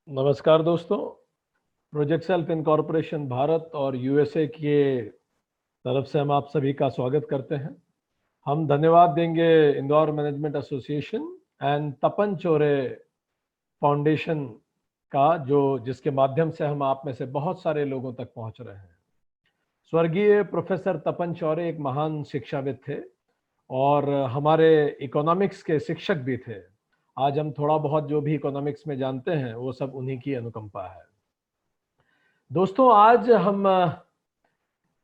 नमस्कार दोस्तों। Project self incorporation Bharat और यूएसए के तरफ से हम आप सभी का स्वागत करते हैं। हम धन्यवाद देंगे Indore management association and Tapan Chaure foundation का, जिसके माध्यम से हम आप में से बहुत सारे लोगों तक पहुंच रहे हैं। स्वर्गीय प्रोफेसर तपन चौरे एक महान शिक्षाविद थे और हमारे इकोनॉमिक्स के शिक्षक भी थे। आज हम थोड़ा बहुत जो भी इकोनॉमिक्स में जानते हैं वो सब उन्हीं की अनुकंपा है। दोस्तों, आज हम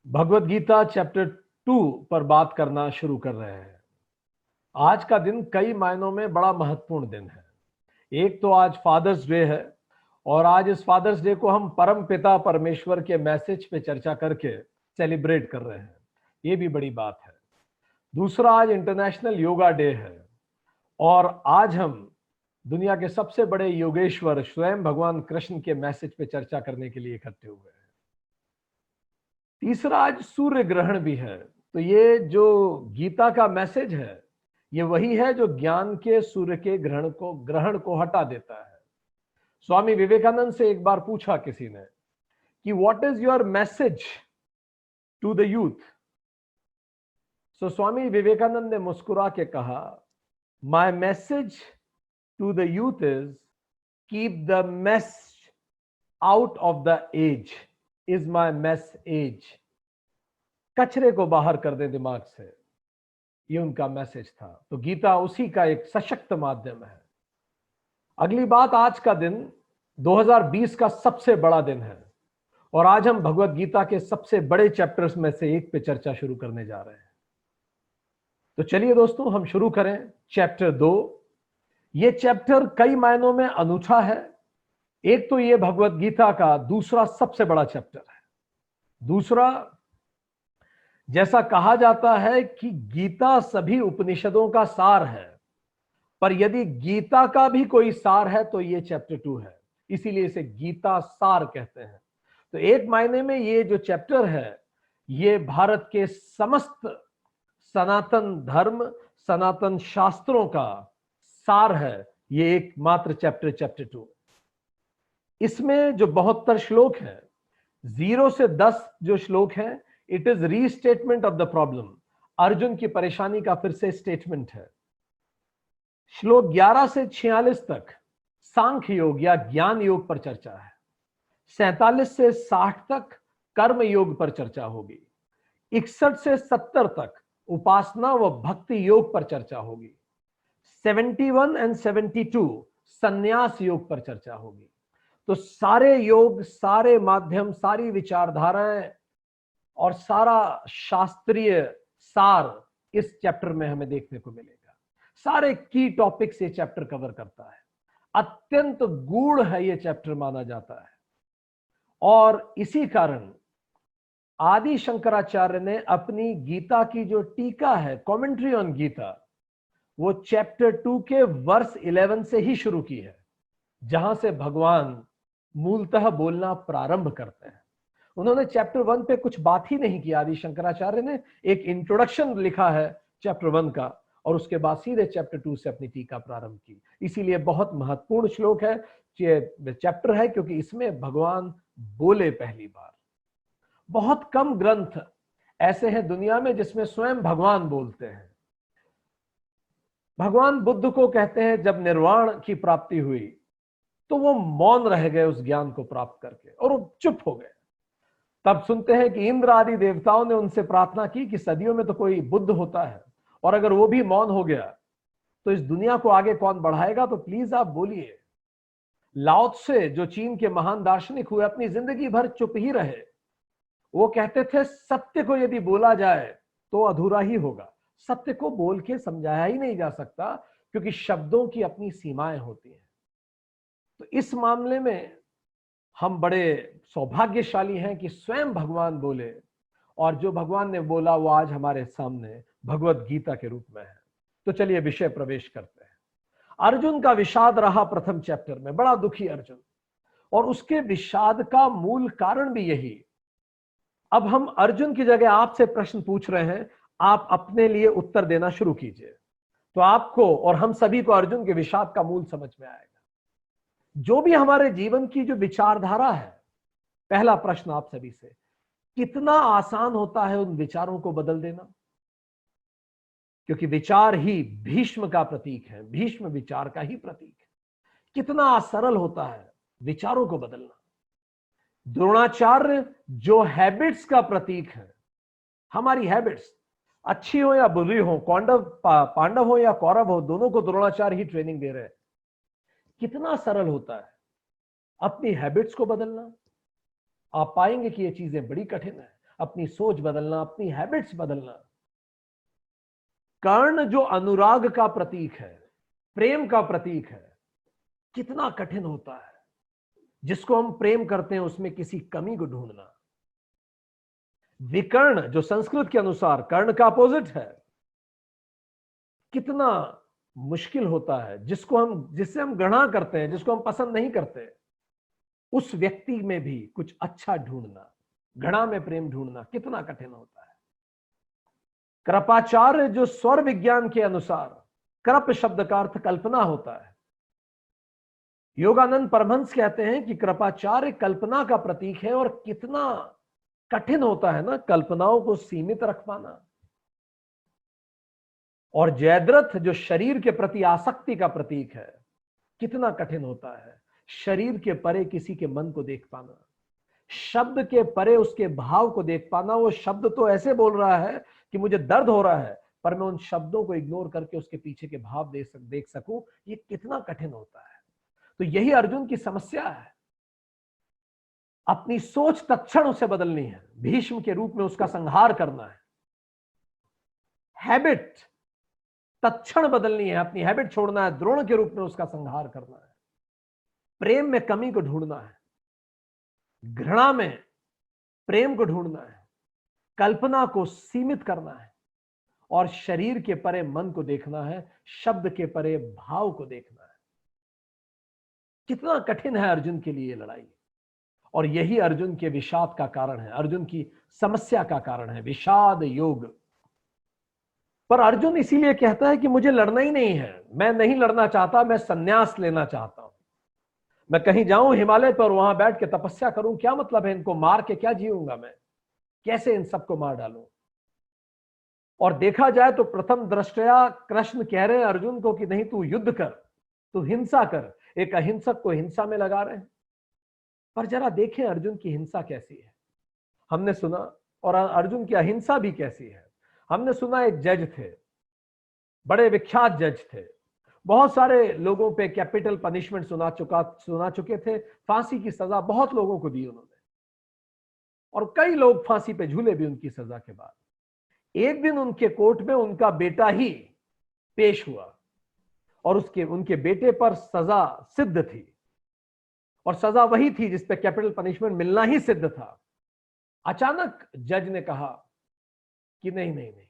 भगवत गीता चैप्टर 2 पर बात करना शुरू कर रहे हैं। आज का दिन कई मायनों में बड़ा महत्वपूर्ण दिन है। एक तो आज फादर्स डे है और आज इस फादर्स डे को हम परम पिता परमेश्वर के मैसेज पे चर्चा करके सेलिब्रेट कर रहे हैं। ये भी बड़ी बात है। दूसरा, आज इंटरनेशनल योगा डे है और आज हम दुनिया के सबसे बड़े योगेश्वर स्वयं भगवान कृष्ण के मैसेज पे चर्चा करने के लिए इकट्ठे हुए हैं। तीसरा, आज सूर्य ग्रहण भी है। तो ये जो गीता का मैसेज है ये वही है जो ज्ञान के सूर्य के ग्रहण को हटा देता है। स्वामी विवेकानंद से एक बार पूछा किसी ने कि what is your message to the youth. So Swami Vivekananda ने मुस्कुरा के कहा, my message to the youth is keep the mess out of the age is my message। कचरे को बाहर कर दे दिमाग से, ये उनका मैसेज था। तो गीता उसी का एक सशक्त माध्यम है। अगली बात, आज का दिन 2020 का सबसे बड़ा दिन है और आज हम भगवत गीता के सबसे बड़े चैप्टर्स में से एक पे चर्चा शुरू करने जा रहे हैं। तो चलिए दोस्तों, हम शुरू करें चैप्टर 2। ये चैप्टर कई मायनों में अनूठा है। एक तो ये भगवत गीता का दूसरा सबसे बड़ा चैप्टर है। दूसरा, जैसा कहा जाता है कि गीता सभी उपनिषदों का सार है, पर यदि गीता का भी कोई सार है तो ये चैप्टर 2 है, इसीलिए इसे गीता सार कहते हैं। तो एक मायने में ये जो चैप्टर है ये भारत के समस्त सनातन धर्म, सनातन शास्त्रों का सार है। ये एक मात्र चैप्टर 2। इसमें जो 72 श्लोक हैं, 0 से 10 जो श्लोक हैं, it is restatement of the problem. Arjun की परेशानी का फिर से स्टेटमेंट है। श्लोक 11 से 46 तक सांख्य योग या ज्ञान योग पर चर्चा है। 47 से 60 तक कर्म योग पर चर्चा होगी। 61 से 70 तक उपासना व भक्ति योग पर चर्चा होगी। 71 एंड 72 संन्यास योग पर चर्चा होगी। तो सारे योग, सारे माध्यम, सारी विचारधाराएं और सारा शास्त्रीय सार इस चैप्टर में हमें देखने को मिलेगा। सारे की टॉपिक्स ये चैप्टर कवर करता है। अत्यंत गूढ़ है ये चैप्टर माना जाता है और इसी कारण आदि शंकराचार्य ने अपनी गीता की जो टीका है, कमेंट्री ऑन गीता, वो चैप्टर 2 के वर्स 11 से ही शुरू की है, जहां से भगवान मूलतः बोलना प्रारंभ करते हैं। उन्होंने चैप्टर 1 पे कुछ बात ही नहीं की। आदि शंकराचार्य ने एक इंट्रोडक्शन लिखा है चैप्टर 1 का और उसके बाद सीधे चैप्टर 2 से अपनी टीका प्रारंभ की। इसीलिए बहुत महत्वपूर्ण श्लोक है, चैप्टर है, क्योंकि इसमें भगवान बोले पहली बार। बहुत कम ग्रंथ ऐसे हैं दुनिया में जिसमें स्वयं भगवान बोलते हैं। भगवान बुद्ध को कहते हैं जब निर्वाण की प्राप्ति हुई तो वो मौन रह गए उस ज्ञान को प्राप्त करके और वो चुप हो गए। तब सुनते हैं कि इंद्र आदि देवताओं ने उनसे प्रार्थना की कि सदियों में तो कोई बुद्ध होता है और अगर वो भी मौन हो गया तो इस दुनिया को आगे कौन बढ़ाएगा, तो प्लीज आप बोलिए। लाओ त्से, जो चीन के महान दार्शनिक हुए, अपनी जिंदगी भर चुप ही रहे। वो कहते थे सत्य को यदि बोला जाए तो अधूरा ही होगा। सत्य को बोल के समझाया ही नहीं जा सकता, क्योंकि शब्दों की अपनी सीमाएं होती हैं। तो इस मामले में हम बड़े सौभाग्यशाली हैं कि स्वयं भगवान बोले और जो भगवान ने बोला वो आज हमारे सामने भगवत गीता के रूप में है। तो चलिए विषय प्रवेश करते हैं। अर्जुन का विषाद रहा प्रथम चैप्टर में, बड़ा दुखी अर्जुन, और उसके विषाद का मूल कारण भी यही। अब हम अर्जुन की जगह आपसे प्रश्न पूछ रहे हैं, आप अपने लिए उत्तर देना शुरू कीजिए, तो आपको और हम सभी को अर्जुन के विषाद का मूल समझ में आएगा। जो भी हमारे जीवन की जो विचारधारा है, पहला प्रश्न आप सभी से, कितना आसान होता है उन विचारों को बदल देना? क्योंकि विचार ही भीष्म का प्रतीक है, भीष्म विचार का ही प्रतीक है। कितना सरल होता है विचारों को बदलना। द्रोणाचार्य जो हैबिट्स का प्रतीक है, हमारी हैबिट्स अच्छी हो या बुरी हो, पांडव हो या कौरव हो, दोनों को द्रोणाचार्य ही ट्रेनिंग दे रहे हैं। कितना सरल होता है अपनी हैबिट्स को बदलना। आप पाएंगे कि ये चीजें बड़ी कठिन है, अपनी सोच बदलना, अपनी हैबिट्स बदलना। कर्ण जो अनुराग का प्रतीक है, प्रेम का प्रतीक है, कितना कठिन होता है जिसको हम प्रेम करते हैं उसमें किसी कमी को ढूंढना। विकर्ण जो संस्कृत के अनुसार कर्ण का अपोजिट है, कितना मुश्किल होता है जिससे हम घृणा करते हैं, जिसको हम पसंद नहीं करते, उस व्यक्ति में भी कुछ अच्छा ढूंढना, घृणा में प्रेम ढूंढना कितना कठिन होता है। कृपाचार्य जो स्वर विज्ञान के अनुसार कृप शब्द का अर्थ कल्पना होता है। योगानंद परमहंस कहते हैं कि कृपाचार्य कल्पना का प्रतीक है, और कितना कठिन होता है ना कल्पनाओं को सीमित रख पाना। और जयद्रथ जो शरीर के प्रति आसक्ति का प्रतीक है, कितना कठिन होता है शरीर के परे किसी के मन को देख पाना, शब्द के परे उसके भाव को देख पाना। वो शब्द तो ऐसे बोल रहा है कि मुझे दर्द हो रहा है, पर मैं उन शब्दों को इग्नोर करके उसके पीछे के भाव देख सकूं, ये कितना कठिन होता है। तो यही अर्जुन की समस्या है। अपनी सोच तत्क्षण उसे बदलनी है, भीष्म के रूप में उसका संहार करना है। हैबिट तत्क्षण बदलनी है, अपनी हैबिट छोड़ना है, द्रोण के रूप में उसका संहार करना है। प्रेम में कमी को ढूंढना है, घृणा में प्रेम को ढूंढना है, कल्पना को सीमित करना है, और शरीर के परे मन को देखना है, शब्द के परे भाव को देखना है। कितना कठिन है अर्जुन के लिए लड़ाई, और यही अर्जुन के विषाद का कारण है, अर्जुन की समस्या का कारण है, विषाद योग। पर अर्जुन इसीलिए कहता है कि मुझे लड़ना ही नहीं है, मैं नहीं लड़ना चाहता, मैं संन्यास लेना चाहता हूं। मैं कहीं जाऊं हिमालय पर, वहां बैठ के तपस्या करूं, क्या मतलब है, इनको मार के क्या जीऊंगा मैं, कैसे इन सबको मार डालूं। और देखा जाए तो प्रथम दृष्टया कृष्ण कह रहे हैं अर्जुन को कि नहीं, तू युद्ध कर, तू हिंसा कर। एक अहिंसक को हिंसा में लगा रहे हैं। पर जरा देखें अर्जुन की हिंसा कैसी है। हमने सुना, और अर्जुन की अहिंसा भी कैसी है। हमने सुना एक जज थे, बड़े विख्यात जज थे, बहुत सारे लोगों पे कैपिटल पनिशमेंट सुना चुके थे, फांसी की सजा बहुत लोगों को दी उन्होंने, और कई लोग फांसी पे झूले भी उनकी सजा के बाद। एक दिन उनके कोर्ट में उनका बेटा ही पेश हुआ, और उनके बेटे पर सजा सिद्ध थी, और सजा वही थी जिसपे कैपिटल पनिशमेंट मिलना ही सिद्ध था। अचानक जज ने कहा कि नहीं नहीं नहीं,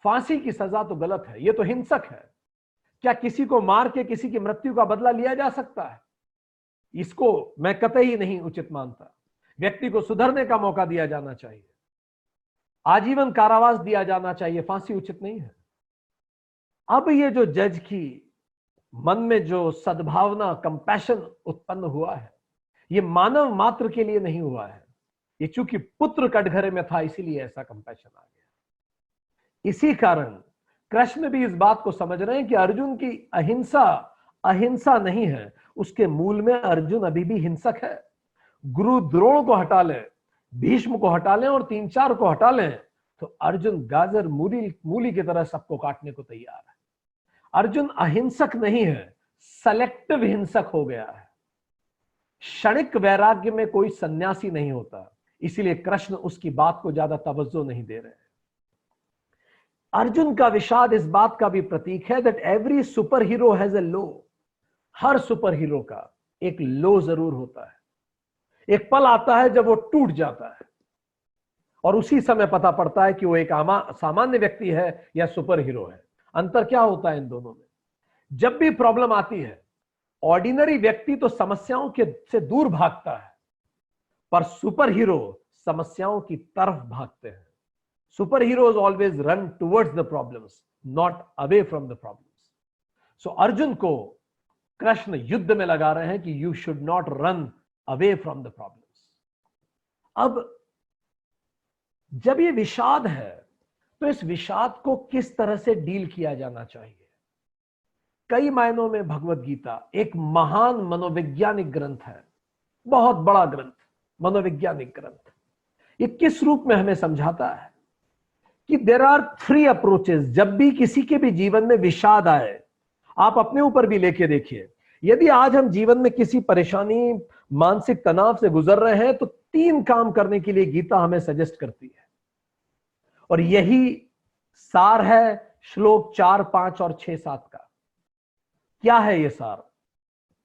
फांसी की सजा तो गलत है, ये तो हिंसक है। क्या किसी को मार के किसी की मृत्यु का बदला लिया जा सकता है? इसको मैं कतई नहीं उचित मानता। व्यक्ति को सुधरने का मौका दिया जाना चाहिए, आजीवन कारावास दिया जाना चाहिए, फांसी उचित नहीं है। अब ये जो जज की मन में जो सद्भावना, कंपैशन उत्पन्न हुआ है, ये मानव मात्र के लिए नहीं हुआ है, ये चूंकि पुत्र कटघरे में था इसीलिए ऐसा कंपैशन आ गया। इसी कारण कृष्ण भी इस बात को समझ रहे हैं कि अर्जुन की अहिंसा नहीं है, उसके मूल में अर्जुन अभी भी हिंसक है। गुरु द्रोण को हटा लें, भीष्म को हटा लें, और 3-4 को हटा लें, तो अर्जुन गाजर मूली की तरह सबको काटने को तैयार है। अर्जुन अहिंसक नहीं है, सेलेक्टिव हिंसक हो गया है। क्षणिक वैराग्य में कोई सन्यासी नहीं होता, इसीलिए कृष्ण उसकी बात को ज्यादा तवज्जो नहीं दे रहे हैं। अर्जुन का विषाद इस बात का भी प्रतीक है that every super hero has a low. Her super hero का एक लो जरूर होता है, एक पल आता है जब वो टूट जाता है, और उसी समय पता पड़ता है कि वो एक सामान्य व्यक्ति है या सुपर हीरो है। अंतर क्या होता है इन दोनों में? जब भी प्रॉब्लम आती है, ऑर्डिनरी व्यक्ति तो समस्याओं से दूर भागता है, पर सुपर हीरो समस्याओं की तरफ भागते हैं। Super heroes always run towards the problems, not away from the problems. So Arjun को कृष्ण युद्ध में लगा रहे हैं कि you should not run away from the problems. अब जब ये विषाद है तो इस विषाद को किस तरह से डील किया जाना चाहिए? कई मायनों में भगवत गीता एक महान मनोवैज्ञानिक ग्रंथ है, बहुत बड़ा ग्रंथ, मनोवैज्ञानिक ग्रंथ। ये किस रूप में हमें समझाता है कि देयर आर 3 अप्रोचेस। जब भी किसी के भी जीवन में विषाद आए, आप अपने ऊपर भी लेके देखिए, यदि आज हम जीवन में किसी परेशानी, मानसिक तनाव से गुजर रहे हैं, तो 3 काम करने के लिए गीता हमें सजेस्ट करती है, और यही सार है श्लोक 4, 5 और 6, 7 का। क्या है ये सार?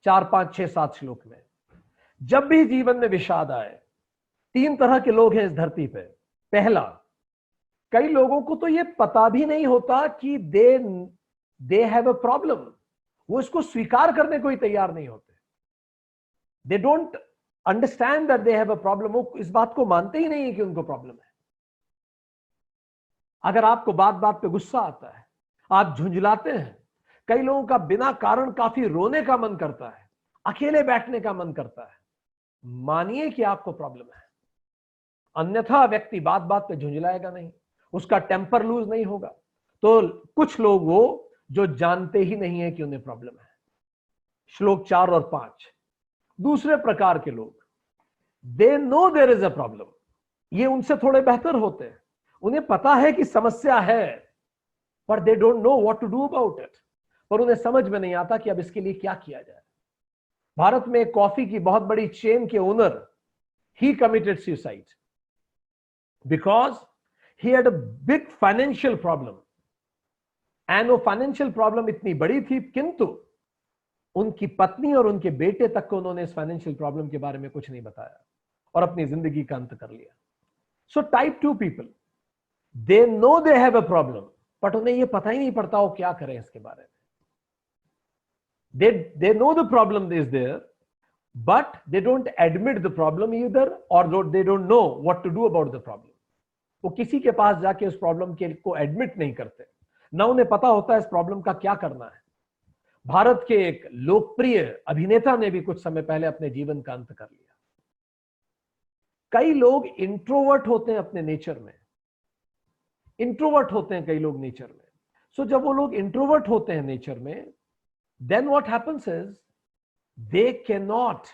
4, 5, 6, 7 श्लोक में जब भी जीवन में विषाद आए, 3 तरह के लोग हैं इस धरती पे। पहला, कई लोगों को तो ये पता भी नहीं होता कि दे हैव अ प्रॉब्लम, वो इसको स्वीकार करने को ही तैयार नहीं होते। They don't understand that they have a problem, वो इस बात को मानते ही नहीं है कि उनको प्रॉब्लम है। अगर आपको बात बात पे गुस्सा आता है, आप झुंझलाते हैं, कई लोगों का बिना कारण काफी रोने का मन करता है, अकेले बैठने का मन करता है, मानिए कि आपको प्रॉब्लम है। अन्यथा व्यक्ति बात बात पे झुंझलाएगा नहीं, उसका टेम्पर लूज नहीं होगा। तो कुछ लोग वो जो जानते ही नहीं है कि उन्हें प्रॉब्लम है, श्लोक 4 और 5। दूसरे प्रकार के लोग, they know there is a problem, ये उनसे थोड़े बेहतर होते हैं, उन्हें पता है कि समस्या है, पर they don't know what to do about it, पर उन्हें समझ में नहीं आता कि अब इसके लिए क्या किया जाए। भारत में एक कॉफी की बहुत बड़ी चेन के owner, he committed suicide because he had a big financial problem, and वो फाइनेंशियल प्रॉब्लम इतनी बड़ी थी, किंतु उनकी पत्नी और उनके बेटे तक को उन्होंने इस फाइनेंशियल प्रॉब्लम के बारे में कुछ नहीं बताया और अपनी जिंदगी का अंत कर लिया। So type 2 people, they know they have a problem, but उन्हें यह पता ही नहीं पड़ता वो क्या करें इसके बारे में। They know the problem is there, but they don't admit the problem either, or they don't know what to do about the problem. वो किसी के पास जाके उस प्रॉब्लम के को एडमिट नहीं करते, ना उन्हें पता होता है इस प्रॉब्लम का क्या करना है। भारत के एक लोकप्रिय अभिनेता ने भी कुछ समय पहले अपने जीवन का अंत कर लिया। कई लोग इंट्रोवर्ट होते हैं अपने नेचर में, इंट्रोवर्ट होते हैं कई लोग नेचर में। सो जब वो लोग इंट्रोवर्ट होते हैं नेचर में, then what happens is they cannot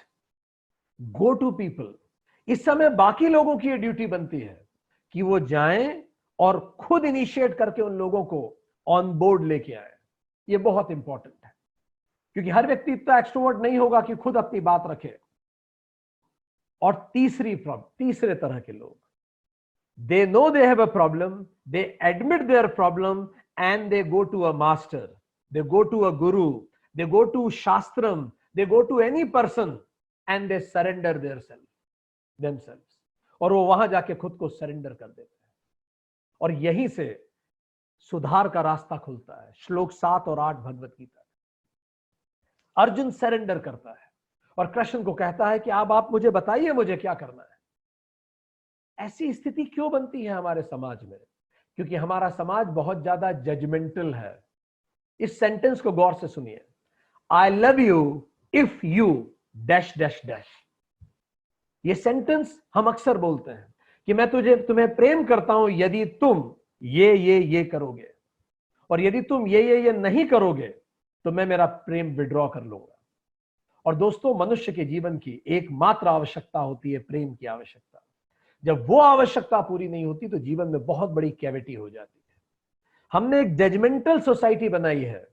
go to people. इस समय बाकी लोगों की ये ड्यूटी बनती है कि वो जाएं और खुद इनिशिएट करके उन लोगों को ऑन बोर्ड लेके आए। ये बहुत इंपॉर्टेंट है, क्योंकि हर व्यक्ति इतना एक्सट्रोवर्ट नहीं होगा कि खुद अपनी बात रखे। और तीसरे तरह के लोग, they know they have a problem, they admit their problem, and they go to a master, they go to a guru, they go to Shastram, they go to any person, and they surrender themselves. और वो वहां जाके खुद को surrender कर देते हैं, और यहीं से सुधार का रास्ता खुलता है। श्लोक 7 और 8 भगवत गीता। अर्जुन सरेंडर करता है और कृष्ण को कहता है कि अब आप मुझे बताइए मुझे क्या करना है। ऐसी स्थिति क्यों बनती है हमारे समाज में? क्योंकि हमारा समाज बहुत ज्यादा जजमेंटल है। इस सेंटेंस को गौर से सुनिए, I love you if you dash dash dash. ये सेंटेंस हम अक्सर बोलते हैं कि मैं तुम्हें प्रेम करता हूं यदि तुम ये करोगे, और यदि तुम ये नहीं करोगे तो मैं मेरा प्रेम विड्रॉ कर लूंगा। और दोस्तों, मनुष्य के जीवन की एकमात्र आवश्यकता होती है प्रेम की आवश्यकता। जब वो आवश्यकता पूरी नहीं होती तो जीवन में बहुत बड़ी कैविटी हो जाती है। हमने एक जजमेंटल सोसाइटी बनाई है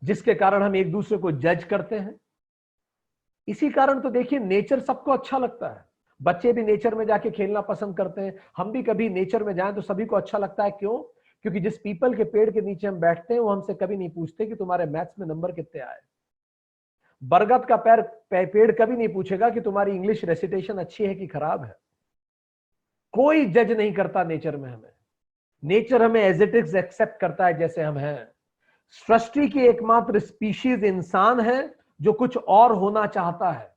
जिसके कारण हम एक दूसरे को जज करते हैं। इसी कारण तो देखिए, नेचर सबको अच्छा लगता है। बच्चे भी नेचर में जाके खेलना पसंद करते हैं। हम भी कभी नेचर में जाएं तो सभी को अच्छा लगता है। क्यों? क्योंकि जिस पीपल के पेड़ के नीचे हम बैठते हैं वो हमसे कभी नहीं पूछते कि तुम्हारे मैथ्स में नंबर कितने आए। बरगद का पेड़ कभी नहीं पूछेगा कि तुम्हारी इंग्लिश रेसिटेशन अच्छी है कि खराब है। कोई जज नहीं करता नेचर में हमें। नेचर हमें एज इट इज एक्सेप्ट करता है जैसे हम हैं। सृष्टि की एकमात्र स्पीशीज इंसान है जो कुछ और होना चाहता है।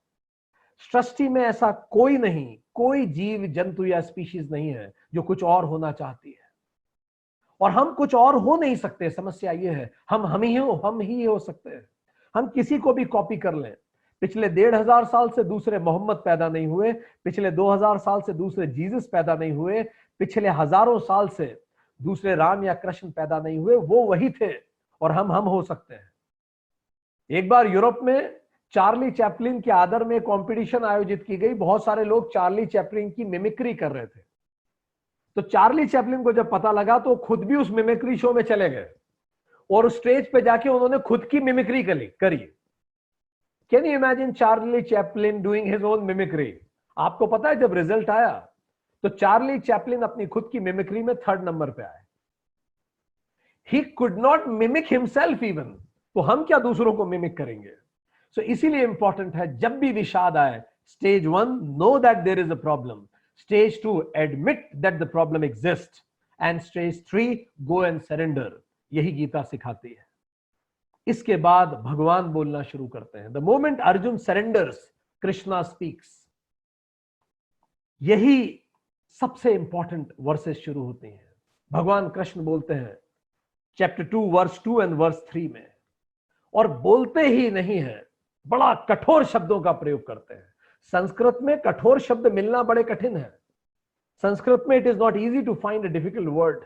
सृष्टि में ऐसा कोई नहीं, कोई जीव जंतु या स्पीशीज नहीं है जो कुछ और होना चाहती है। और हम कुछ और हो नहीं सकते। समस्या यह है हम ही हो सकते हैं। हम किसी को भी कॉपी कर लें, पिछले 1500 साल से दूसरे मोहम्मद पैदा नहीं हुए, पिछले 2000 साल से दूसरे जीसस पैदा नहीं हुए, पिछले हजारों साल से दूसरे राम या कृष्ण पैदा नहीं हुए, वो वही थे और हम हो सकते हैं। एक बार यूरोप में चार्ली चैपलिन के आदर में कंपटीशन आयोजित की गई, बहुत सारे लोग चार्ली चैपलिन की मिमिक्री कर रहे थे। तो चार्ली चैपलिन को जब पता लगा तो खुद भी उस मिमिक्री शो में चले गए और स्टेज पे जाके उन्होंने खुद की मिमिक्री करी। Can you imagine Charlie Chaplin doing his own mimicry? आपको पता है जब रिजल्ट आया तो चार्ली चैपलिन अपनी खुद की मिमिक्री में 3rd नंबर पे आए। He could not mimic himself even, तो हम क्या दूसरों को मिमिक करेंगे? सो इसीलिए इंपॉर्टेंट है जब भी विषाद आए, stage 1 know that there is a problem, stage 2 admit that the problem exist, and stage 3 go and surrender. यही गीता सिखाती है। इसके बाद भगवान बोलना शुरू करते हैं। The moment Arjun surrenders, Krishna speaks. यही सबसे इंपॉर्टेंट वर्सेस शुरू होती हैं। भगवान कृष्ण बोलते हैं चैप्टर 2 वर्स 2 एंड वर्स 3 में, और बोलते ही नहीं है, बड़ा कठोर शब्दों का प्रयोग करते हैं। संस्कृत में कठोर शब्द मिलना बड़े कठिन है। संस्कृत में it is not easy to find a difficult word,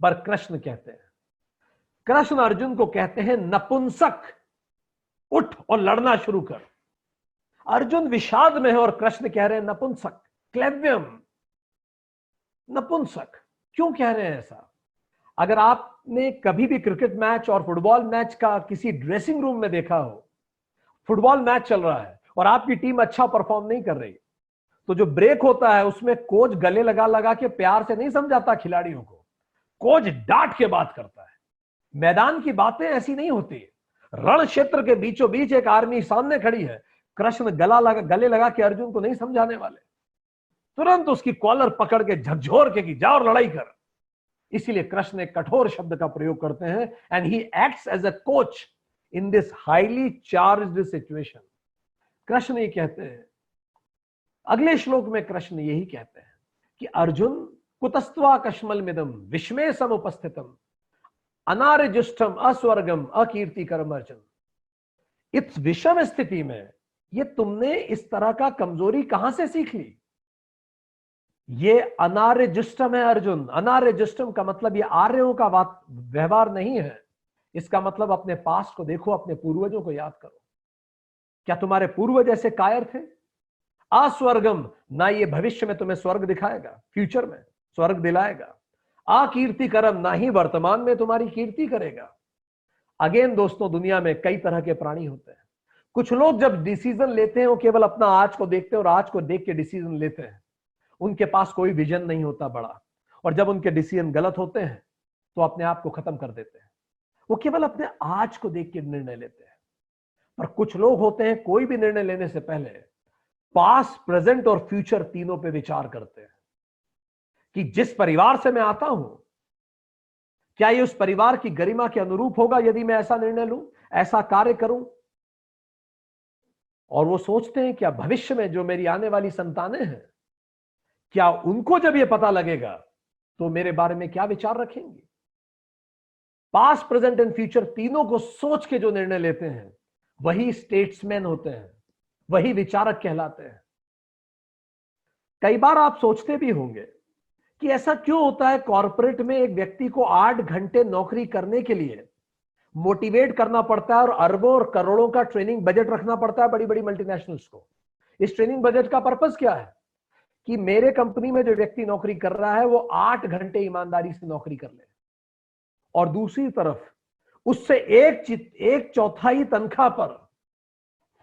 पर कृष्ण कहते हैं, कृष्ण अर्जुन को कहते हैं नपुंसक, उठ और लड़ना शुरू कर। अर्जुन विषाद में है और कृष्ण कह रहे हैं नपुंसक, क्लेव्यम, नपुंसक। क्यों कह रहे हैं ऐसा? अगर आपने कभी भी क्रिकेट मैच और फुटबॉल मैच का किसी ड्रेसिंग रूम में देखा हो, फुटबॉल मैच चल रहा है और आपकी टीम अच्छा परफॉर्म नहीं कर रही, तो जो ब्रेक होता है उसमें कोच गले लगा लगा के प्यार से नहीं समझाता खिलाड़ियों को, कोच डांट के बात करता है। मैदान की बातें ऐसी नहीं होती। रण क्षेत्र के बीचों बीच एक आर्मी सामने खड़ी है, कृष्ण गले लगा के अर्जुन को नहीं समझाने वाले, तुरंत उसकी कॉलर पकड़ के झकझोर के कि जा और लड़ाई कर। इसीलिए कृष्ण एक कठोर शब्द का प्रयोग करते हैं, and he acts as a coach in this highly charged situation. Krishna ये कहते हैं, अगले श्लोक में कृष्ण यही कहते हैं कि अर्जुन कुतस्त्वा कश्मल मिदम विस्मय समुपस्थितम अनार्यजुष्टम अस्वर्गम अकीर्तिकरम अर्जुन। इस विषम स्थिति में ये तुमने इस तरह का कमजोरी कहां से सीख ली? ये अनार्यजुष्टम है अर्जुन। अनार्यजुष्टम का मतलब ये आर्यों का व्यवहार नहीं है। इसका मतलब अपने पास्ट को देखो, अपने पूर्वजों को याद करो। क्या तुम्हारे पूर्वज ऐसे कायर थे? अस्वर्गम, ना ये भविष्य में तुम्हें स्वर्ग दिखाएगा, फ्यूचर में स्वर्ग दिलाएगा। अकीर्तिकरम, ना ही वर्तमान में तुम्हारी कीर्ति करेगा। अगेन दोस्तों, दुनिया में कई तरह के प्राणी होते हैं। कुछ लोग जब डिसीजन लेते हैं वो केवल अपना आज को देखते हैं और आज को देख के डिसीजन लेते हैं। उनके पास कोई विजन नहीं होता बड़ा, और जब उनके डिसीजन गलत होते हैं तो अपने आप को खत्म कर देते हैं। वो केवल अपने आज को देख के निर्णय लेते हैं। पर कुछ लोग होते हैं, कोई भी निर्णय लेने से पहले पास्ट, प्रेजेंट और फ्यूचर तीनों पे विचार करते हैं कि जिस परिवार से मैं आता हूं, क्या ये उस परिवार की गरिमा के अनुरूप होगा यदि मैं ऐसा निर्णय लूं, ऐसा कार्य करूं। और वो सोचते हैं क्या भविष्य में जो मेरी आने वाली संतानें हैं, क्या उनको जब ये पता लगेगा तो मेरे बारे में क्या विचार रखेंगे। पास्ट, प्रेजेंट एंड फ्यूचर तीनों को सोच के जो निर्णय लेते हैं वही स्टेट्समैन होते हैं, वही विचारक कहलाते हैं। कई बार आप सोचते भी होंगे कि ऐसा क्यों होता है, कॉर्पोरेट में एक व्यक्ति को 8 घंटे नौकरी करने के लिए मोटिवेट करना पड़ता है और अरबों और करोड़ों का ट्रेनिंग बजट रखना पड़ता है बड़ी बड़ी मल्टीनेशनल्स को। इस ट्रेनिंग बजट का पर्पस क्या है कि मेरे कंपनी में जो व्यक्ति नौकरी कर रहा है वो 8 घंटे ईमानदारी से नौकरी कर ले, और दूसरी तरफ उससे एक चौथाई तनख्वाह पर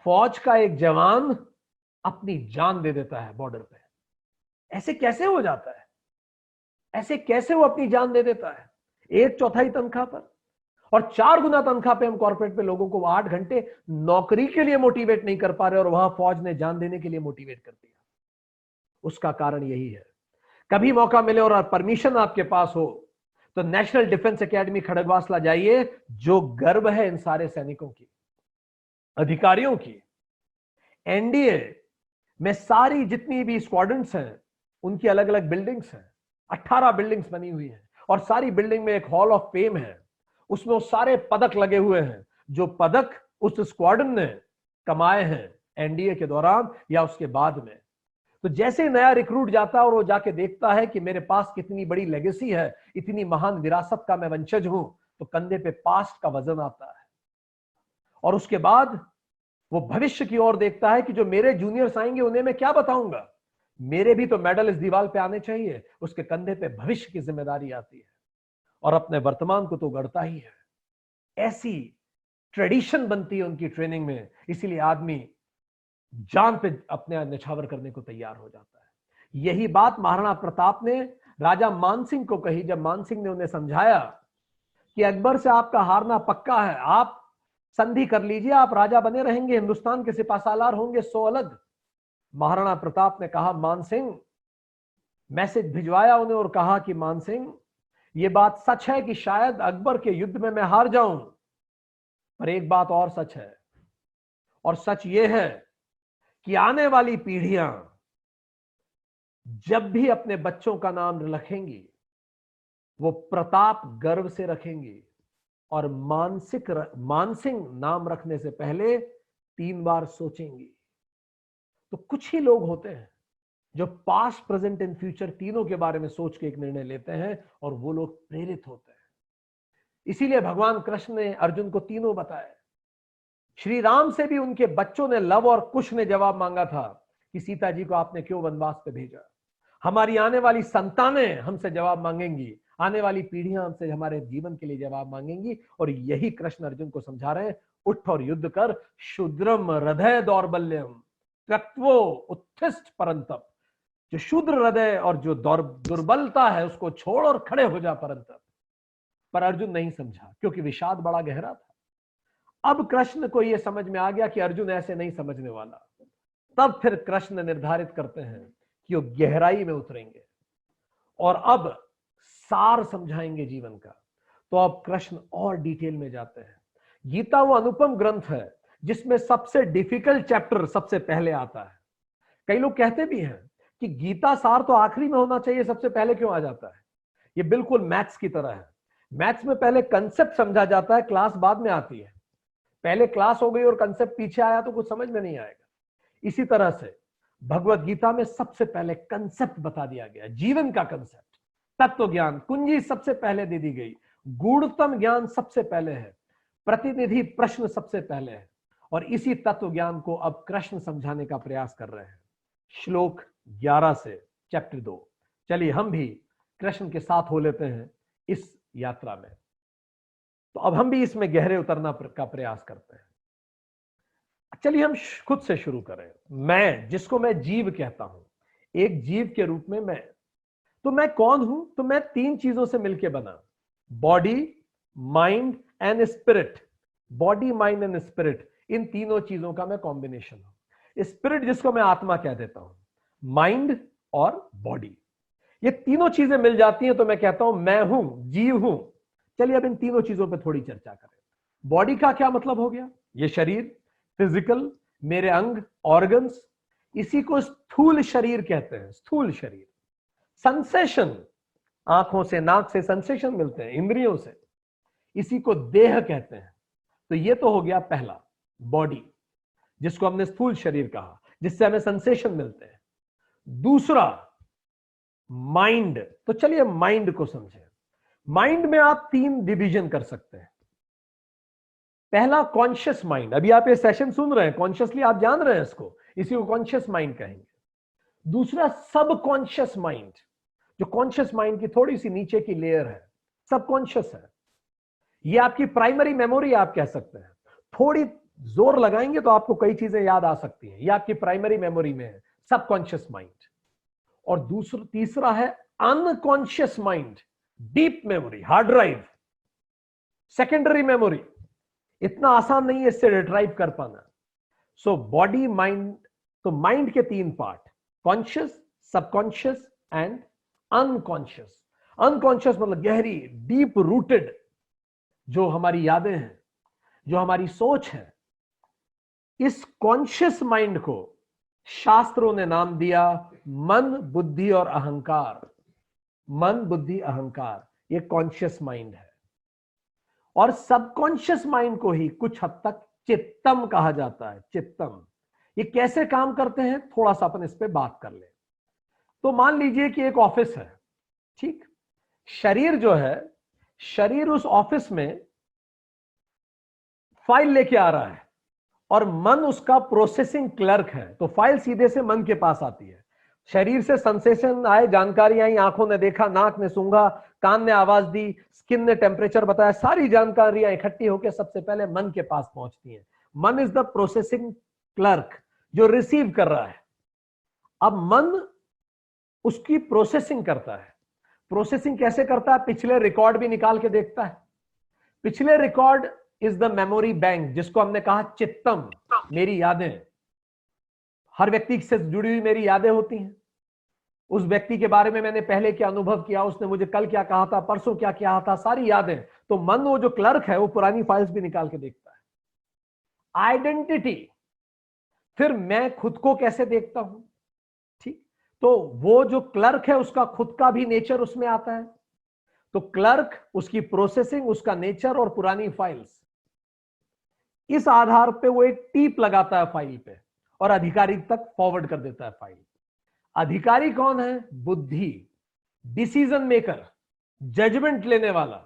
फौज का एक जवान अपनी जान दे देता है बॉर्डर पे। ऐसे कैसे हो जाता है? ऐसे कैसे वो अपनी जान दे देता है 1/4 तनख्वाह पर? और 4 गुना तनख्वाह पे हम कॉर्पोरेट पे लोगों को 8 घंटे नौकरी के लिए मोटिवेट नहीं कर पा रहे, और वहां फौज ने जान देने के लिए मोटिवेट कर दिया। उसका कारण यही है, कभी मौका मिले और परमिशन आपके पास हो तो नेशनल डिफेंस एकेडमी खड़गवासला जाइए। जो गर्व है इन सारे सैनिकों की, अधिकारियों की। एनडीए में सारी जितनी भी स्क्वाड्रन्स हैं उनकी अलग अलग बिल्डिंग्स हैं, 18 बिल्डिंग्स बनी हुई हैं, और सारी बिल्डिंग में एक हॉल ऑफ फेम है, उसमें वो सारे पदक लगे हुए हैं जो पदक उस स्क्वाड्रन ने कमाए हैं एनडीए के दौरान या उसके बाद में। तो जैसे ही नया रिक्रूट जाता है और वो जाके देखता है कि मेरे पास कितनी बड़ी लेगेसी है, इतनी महान विरासत का मैं वंशज हूं, तो कंधे पे पास्ट का वजन आता है। और उसके बाद वो भविष्य की ओर देखता है कि जो मेरे जूनियर्स आएंगे उन्हें मैं क्या बताऊंगा, मेरे भी तो मेडल इस दीवार पे आने चाहिए। उसके कंधे पे भविष्य की जिम्मेदारी आती है और अपने वर्तमान को तो गढ़ता ही है। ऐसी ट्रेडिशन बनती है उनकी ट्रेनिंग में, इसीलिए आदमी जान पे अपने निछावर करने को तैयार हो जाता है। यही बात महाराणा प्रताप ने राजा मानसिंह को कही, जब मानसिंह ने उन्हें समझाया कि अकबर से आपका हारना पक्का है, आप संधि कर लीजिए, आप राजा बने रहेंगे, हिंदुस्तान के सिपासालार होंगे, सो अलग। महाराणा प्रताप ने कहा, मानसिंह, मैसेज भिजवाया उन्हें और कहा कि मानसिंह, यह बात सच है कि शायद अकबर के युद्ध में मैं हार जाऊं, पर एक बात और सच है, और सच यह है कि आने वाली पीढ़ियां जब भी अपने बच्चों का नाम रखेंगी, वो प्रताप गर्व से रखेंगी, और मानसिंह नाम रखने से पहले 3 बार सोचेंगी। तो कुछ ही लोग होते हैं जो पास्ट, प्रेजेंट एंड फ्यूचर तीनों के बारे में सोच के एक निर्णय लेते हैं, और वो लोग प्रेरित होते हैं। इसीलिए भगवान कृष्ण ने अर्जुन को तीनों बताए। श्री राम से भी उनके बच्चों ने, लव और कुश ने जवाब मांगा था कि सीता जी को आपने क्यों वनवास पे भेजा। हमारी आने वाली संतानें हमसे जवाब मांगेंगी, आने वाली पीढ़ियां हमसे हमारे जीवन के लिए जवाब मांगेंगी। और यही कृष्ण अर्जुन को समझा रहे हैं, उठ और युद्ध कर, शूद्रम हृदय दौर्बल्यम त्यक्त्वो उत्थिष्ठ परंतप। जो शूद्र हृदय और जो दुर्बलता है उसको छोड़ और खड़े हो जा परंतप। पर अर्जुन नहीं समझा, क्योंकि विषाद बड़ा गहरा था। अब कृष्ण को यह समझ में आ गया कि अर्जुन ऐसे नहीं समझने वाला। तब फिर कृष्ण निर्धारित करते हैं कि वो गहराई में उतरेंगे और अब सार समझाएंगे जीवन का। तो अब कृष्ण और डिटेल में जाते हैं। गीता वो अनुपम ग्रंथ है जिसमें सबसे डिफिकल्ट चैप्टर सबसे पहले आता है। कई लोग कहते भी हैं कि गीता सार तो आखिरी में होना चाहिए, सबसे पहले क्यों आ जाता है। ये बिल्कुल मैथ्स की तरह है। मैथ्स में पहले कंसेप्ट समझा जाता है, क्लास बाद में आती है। पहले क्लास हो गई और कंसेप्ट पीछे आया तो कुछ समझ में नहीं आएगा। इसी तरह से भगवत गीता में सबसे पहले कंसेप्ट बता दिया गया, जीवन का कंसेप्ट, तत्व ज्ञान कुंजी सबसे पहले दे दी गई, गूढ़तम ज्ञान सबसे पहले है, प्रतिनिधि प्रश्न सबसे पहले है। और इसी तत्व ज्ञान को अब कृष्ण समझाने का प्रयास कर रहे हैं श्लोक 11 से चैप्टर 2। चलिए हम भी कृष्ण के साथ हो लेते हैं इस यात्रा में। तो अब हम भी इसमें गहरे उतरना का प्रयास करते हैं। चलिए हम खुद से शुरू करें। मैं, जिसको मैं जीव कहता हूं, एक जीव के रूप में मैं, तो मैं कौन हूं? तो मैं 3 चीजों से मिलकर बना, body, mind and spirit. Body, mind and spirit, इन तीनों चीजों का मैं कॉम्बिनेशन हूं। स्पिरिट जिसको मैं आत्मा कह देता हूं, माइंड और बॉडी, ये तीनों चीजें मिल जाती हैं तो मैं कहता हूं मैं हूं, जीव हूं। चलिए अब इन तीनों चीजों पर थोड़ी चर्चा करें। बॉडी का क्या मतलब हो गया? ये शरीर, फिजिकल, मेरे अंग, ऑर्गन्स, इसी को स्थूल शरीर कहते हैं, स्थूल शरीर। सेंसेशन, आंखों से, नाक से सेंसेशन मिलते हैं, इंद्रियों से, इसी को देह कहते हैं। तो ये तो हो गया पहला, बॉडी, जिसको हमने स्थूल शरीर कहा, जिससे हमें सेंसेशन मिलते हैं। दूसरा माइंड। तो चलिए माइंड को समझें। माइंड में आप 3 डिवीजन कर सकते हैं। पहला कॉन्शियस माइंड, अभी आप ये सेशन सुन रहे हैं, कॉन्शियसली आप जान रहे हैं इसको, इसी को कॉन्शियस माइंड कहेंगे। दूसरा सब कॉन्शियस माइंड, जो कॉन्शियस माइंड की थोड़ी सी नीचे की लेयर है, सब कॉन्शियस है। ये आपकी प्राइमरी मेमोरी आप कह सकते हैं। थोड़ी जोर लगाएंगे तो आपको कई चीजें याद आ सकती हैं, ये आपकी प्राइमरी मेमोरी में है, सब कॉन्शियस माइंड। और तीसरा है unconscious mind, deep memory, hard drive, secondary memory. इतना आसान नहीं है इससे रिट्राइव कर पाना। सो बॉडी, माइंड, तो माइंड के 3 part, conscious, subconscious and unconscious. Unconscious मतलब गहरी, डीप रूटेड, जो हमारी यादें हैं, जो हमारी सोच है। इस कॉन्शियस माइंड को शास्त्रों ने नाम दिया मन, बुद्धि और अहंकार। मन, बुद्धि, अहंकार, ये कॉन्शियस माइंड है। और सबकॉन्शियस माइंड को ही कुछ हद तक चित्तम कहा जाता है। चित्तम, ये कैसे काम करते हैं थोड़ा सा अपन इस पे बात कर ले। तो मान लीजिए कि एक ऑफिस है, ठीक। शरीर जो है, शरीर उस ऑफिस में फाइल लेके आ रहा है और मन उसका प्रोसेसिंग क्लर्क है, तो फाइल सीधे से मन के पास आती है। शरीर से सेंसेशन आए, जानकारी आई, आंखों ने देखा, नाक ने सूंघा, कान ने आवाज दी, स्किन ने टेम्परेचर बताया, सारी जानकारियां इकट्ठी होकर सबसे पहले मन के पास पहुंचती हैं। मन इज द प्रोसेसिंग क्लर्क जो रिसीव कर रहा है। अब मन उसकी प्रोसेसिंग करता है। प्रोसेसिंग कैसे करता है? पिछले रिकॉर्ड भी निकाल के देखता है। पिछले record is the memory bank, जिसको हमने कहा चित्तम, मेरी यादें। हर व्यक्ति से जुड़ी हुई मेरी यादें होती हैं। उस व्यक्ति के बारे में मैंने पहले क्या अनुभव किया, उसने मुझे कल क्या कहा था, परसों क्या कहा था, सारी यादें। तो मन, वो जो क्लर्क है, वो पुरानी फाइल्स भी निकाल के देखता है। आइडेंटिटी, फिर मैं खुद को कैसे देखता हूं, ठीक। तो वो जो क्लर्क है उसका खुद का भी नेचर उसमें आता है। तो क्लर्क, उसकी प्रोसेसिंग, उसका नेचर और पुरानी फाइल्स, इस आधार पे वो एक टीप लगाता है फाइल पे और अधिकारी तक फॉरवर्ड कर देता है फाइल। अधिकारी कौन है? बुद्धि, डिसीजन मेकर, जजमेंट लेने वाला।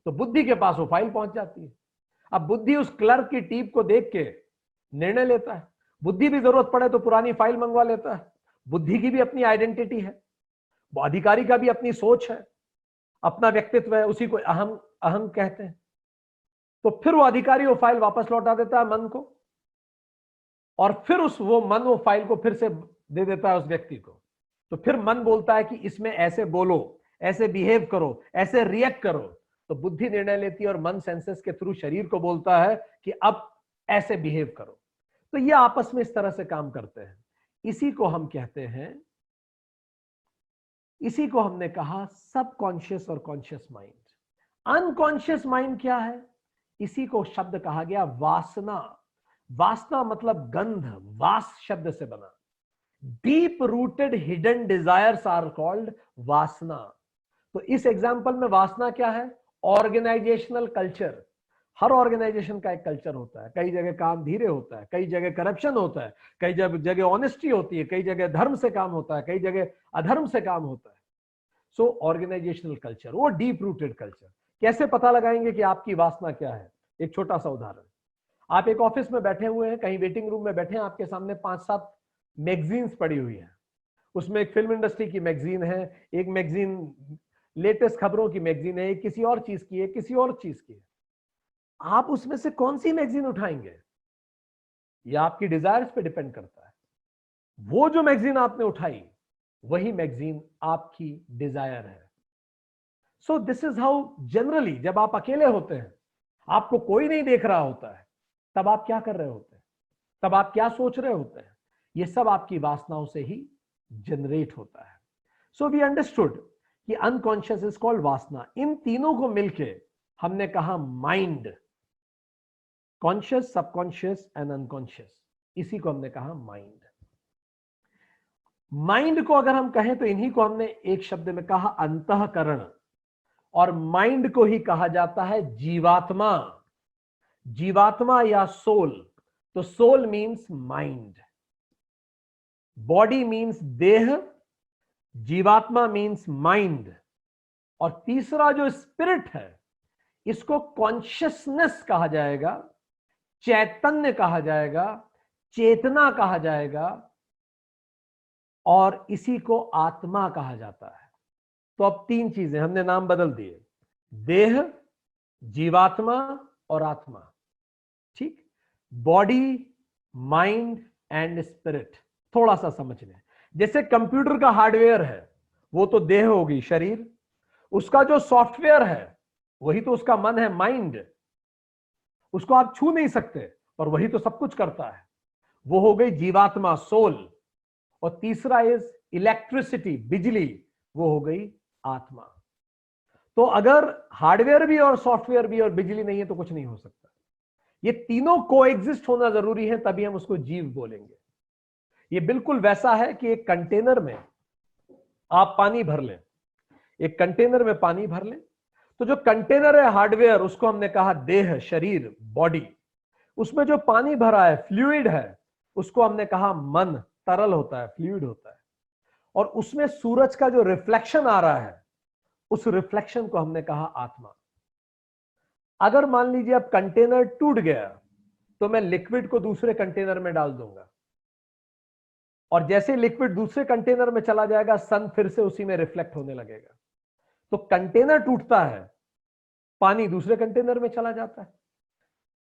तो बुद्धि के पास वो फाइल पहुंच जाती है। अब बुद्धि उस क्लर्क की टीप को देख के निर्णय लेता है। बुद्धि भी जरूरत पड़े तो पुरानी फाइल मंगवा लेता है। बुद्धि की भी अपनी आइडेंटिटी है, वो अधिकारी का भी अपनी सोच है, अपना व्यक्तित्व है, उसी को अहम अहम कहते हैं। तो फिर वो अधिकारी वो फाइल वापस लौटा देता है मन को, और फिर वो मन वो फाइल को फिर से दे देता है उस व्यक्ति को। तो फिर मन बोलता है कि इसमें ऐसे बोलो, ऐसे बिहेव करो, ऐसे रिएक्ट करो। तो बुद्धि निर्णय लेती है और मन सेंसेस के थ्रू शरीर को बोलता है कि अब ऐसे बिहेव करो। तो ये आपस में इस तरह से काम करते हैं। इसी को हम कहते हैं, इसी को हमने कहा सबकॉन्शियस और कॉन्शियस माइंड। अनकॉन्शियस माइंड क्या है? इसी को शब्द कहा गया वासना। वासना मतलब गंध, वास शब्द से बना। Deep rooted hidden desires are called vasana. तो इस एग्जांपल में वासना क्या है? Organisational culture. हर ऑर्गेनाइजेशन का एक कल्चर होता है। कई जगह काम धीरे होता है, कई जगह करप्शन होता है, कई जगह ऑनेस्टी होती है, कई जगह धर्म से काम होता है, कई जगह अधर्म से काम होता है। सो ऑर्गेनाइजेशनल कल्चर, वो डीप रूटेड कल्चर। कैसे पता लगाएंगे कि आपकी वासना क्या है? एक छोटा सा उदाहरण। आप एक ऑफिस में बैठे हुए हैं, कहीं वेटिंग रूम में बैठे हैं, आपके सामने 5-7 मैगजीन्स पड़ी हुई है। उसमें एक फिल्म इंडस्ट्री की मैगजीन है, एक मैगजीन लेटेस्ट खबरों की मैगजीन है, एक किसी और चीज की है, किसी और चीज की है। आप उसमें से कौन सी मैगजीन उठाएंगे? यह आपकी डिजायर्स पे डिपेंड करता है। वो जो मैगजीन आपने उठाई, वही मैगजीन आपकी डिजायर है। So this is how generally, जब आप अकेले होते हैं, आपको कोई नहीं देख रहा होता है, तब आप क्या कर रहे होते हैं, तब आप क्या सोच रहे होते हैं? ये सब आपकी वासनाओं से ही जनरेट होता है। सो वी अंडरस्टूड कि अनकॉन्शियस इज कॉल्ड वासना। इन तीनों को मिलके हमने कहा mind. Conscious, subconscious and unconscious, इसी को हमने कहा माइंड। माइंड को अगर हम कहें तो इन्हीं को हमने एक शब्द में कहा अंतःकरण, और माइंड को ही कहा जाता है जीवात्मा। जीवात्मा या सोल। तो soul means mind, body means deh, jivatma means mind, और तीसरा जो स्पिरिट है, इसको कॉन्शियसनेस कहा जाएगा, चैतन्य कहा जाएगा, चेतना कहा जाएगा, और इसी को आत्मा कहा जाता है। तो अब 3 चीजें हमने नाम बदल दिए, देह, जीवात्मा और आत्मा, ठीक। Body, mind and spirit. थोड़ा सा समझ लें, जैसे कंप्यूटर का हार्डवेयर है, वो तो देह होगी, शरीर। उसका जो सॉफ्टवेयर है, वही तो उसका मन है, माइंड। उसको आप छू नहीं सकते, पर वही तो सब कुछ करता है। वो हो गई जीवात्मा, सोल। और तीसरा इज इलेक्ट्रिसिटी, बिजली, वो हो गई आत्मा। तो अगर हार्डवेयर भी और सॉफ्टवेयर भी और बिजली नहीं है तो कुछ नहीं हो सकता। ये तीनों कोएग्जिस्ट होना जरूरी है, तभी हम उसको जीव बोलेंगे। ये बिल्कुल वैसा है कि एक कंटेनर में आप पानी भर लें, एक कंटेनर में पानी भर लें, तो जो कंटेनर है हार्डवेयर, उसको हमने कहा देह, शरीर, बॉडी। उसमें जो पानी भरा है, फ्लूइड है, उसको हमने कहा मन, तरल होता है, फ्लूइड होता है। और उसमें सूरज का जो रिफ्लेक्शन आ रहा है, उस रिफ्लेक्शन को हमने कहा आत्मा। अगर मान लीजिए अब कंटेनर टूट गया, तो मैं लिक्विड को दूसरे कंटेनर में डाल दूंगा, और जैसे लिक्विड दूसरे कंटेनर में चला जाएगा, सन फिर से उसी में रिफ्लेक्ट होने लगेगा। तो कंटेनर टूटता है, पानी दूसरे कंटेनर में चला जाता है।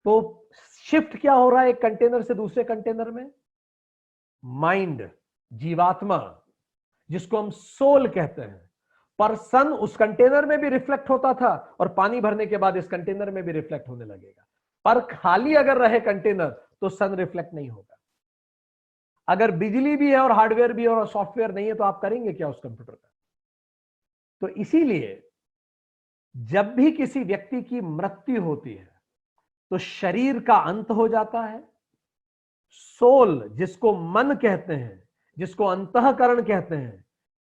तो शिफ्ट क्या हो रहा है एक कंटेनर से दूसरे कंटेनर में? माइंड, जीवात्मा, जिसको हम सोल कहते हैं। पर सन उस कंटेनर में भी रिफ्लेक्ट होता था, और पानी भरने के बाद इस कंटेनर में भी रिफ्लेक्ट होने लगेगा। पर खाली अगर रहे कंटेनर, तो सन रिफ्लेक्ट नहीं होगा। अगर बिजली भी है और हार्डवेयर भी है और सॉफ्टवेयर नहीं है, तो आप करेंगे क्या उस कंप्यूटर का? तो इसीलिए जब भी किसी व्यक्ति की मृत्यु होती है, तो शरीर का अंत हो जाता है। सोल, जिसको मन कहते हैं, जिसको अंतःकरण कहते हैं,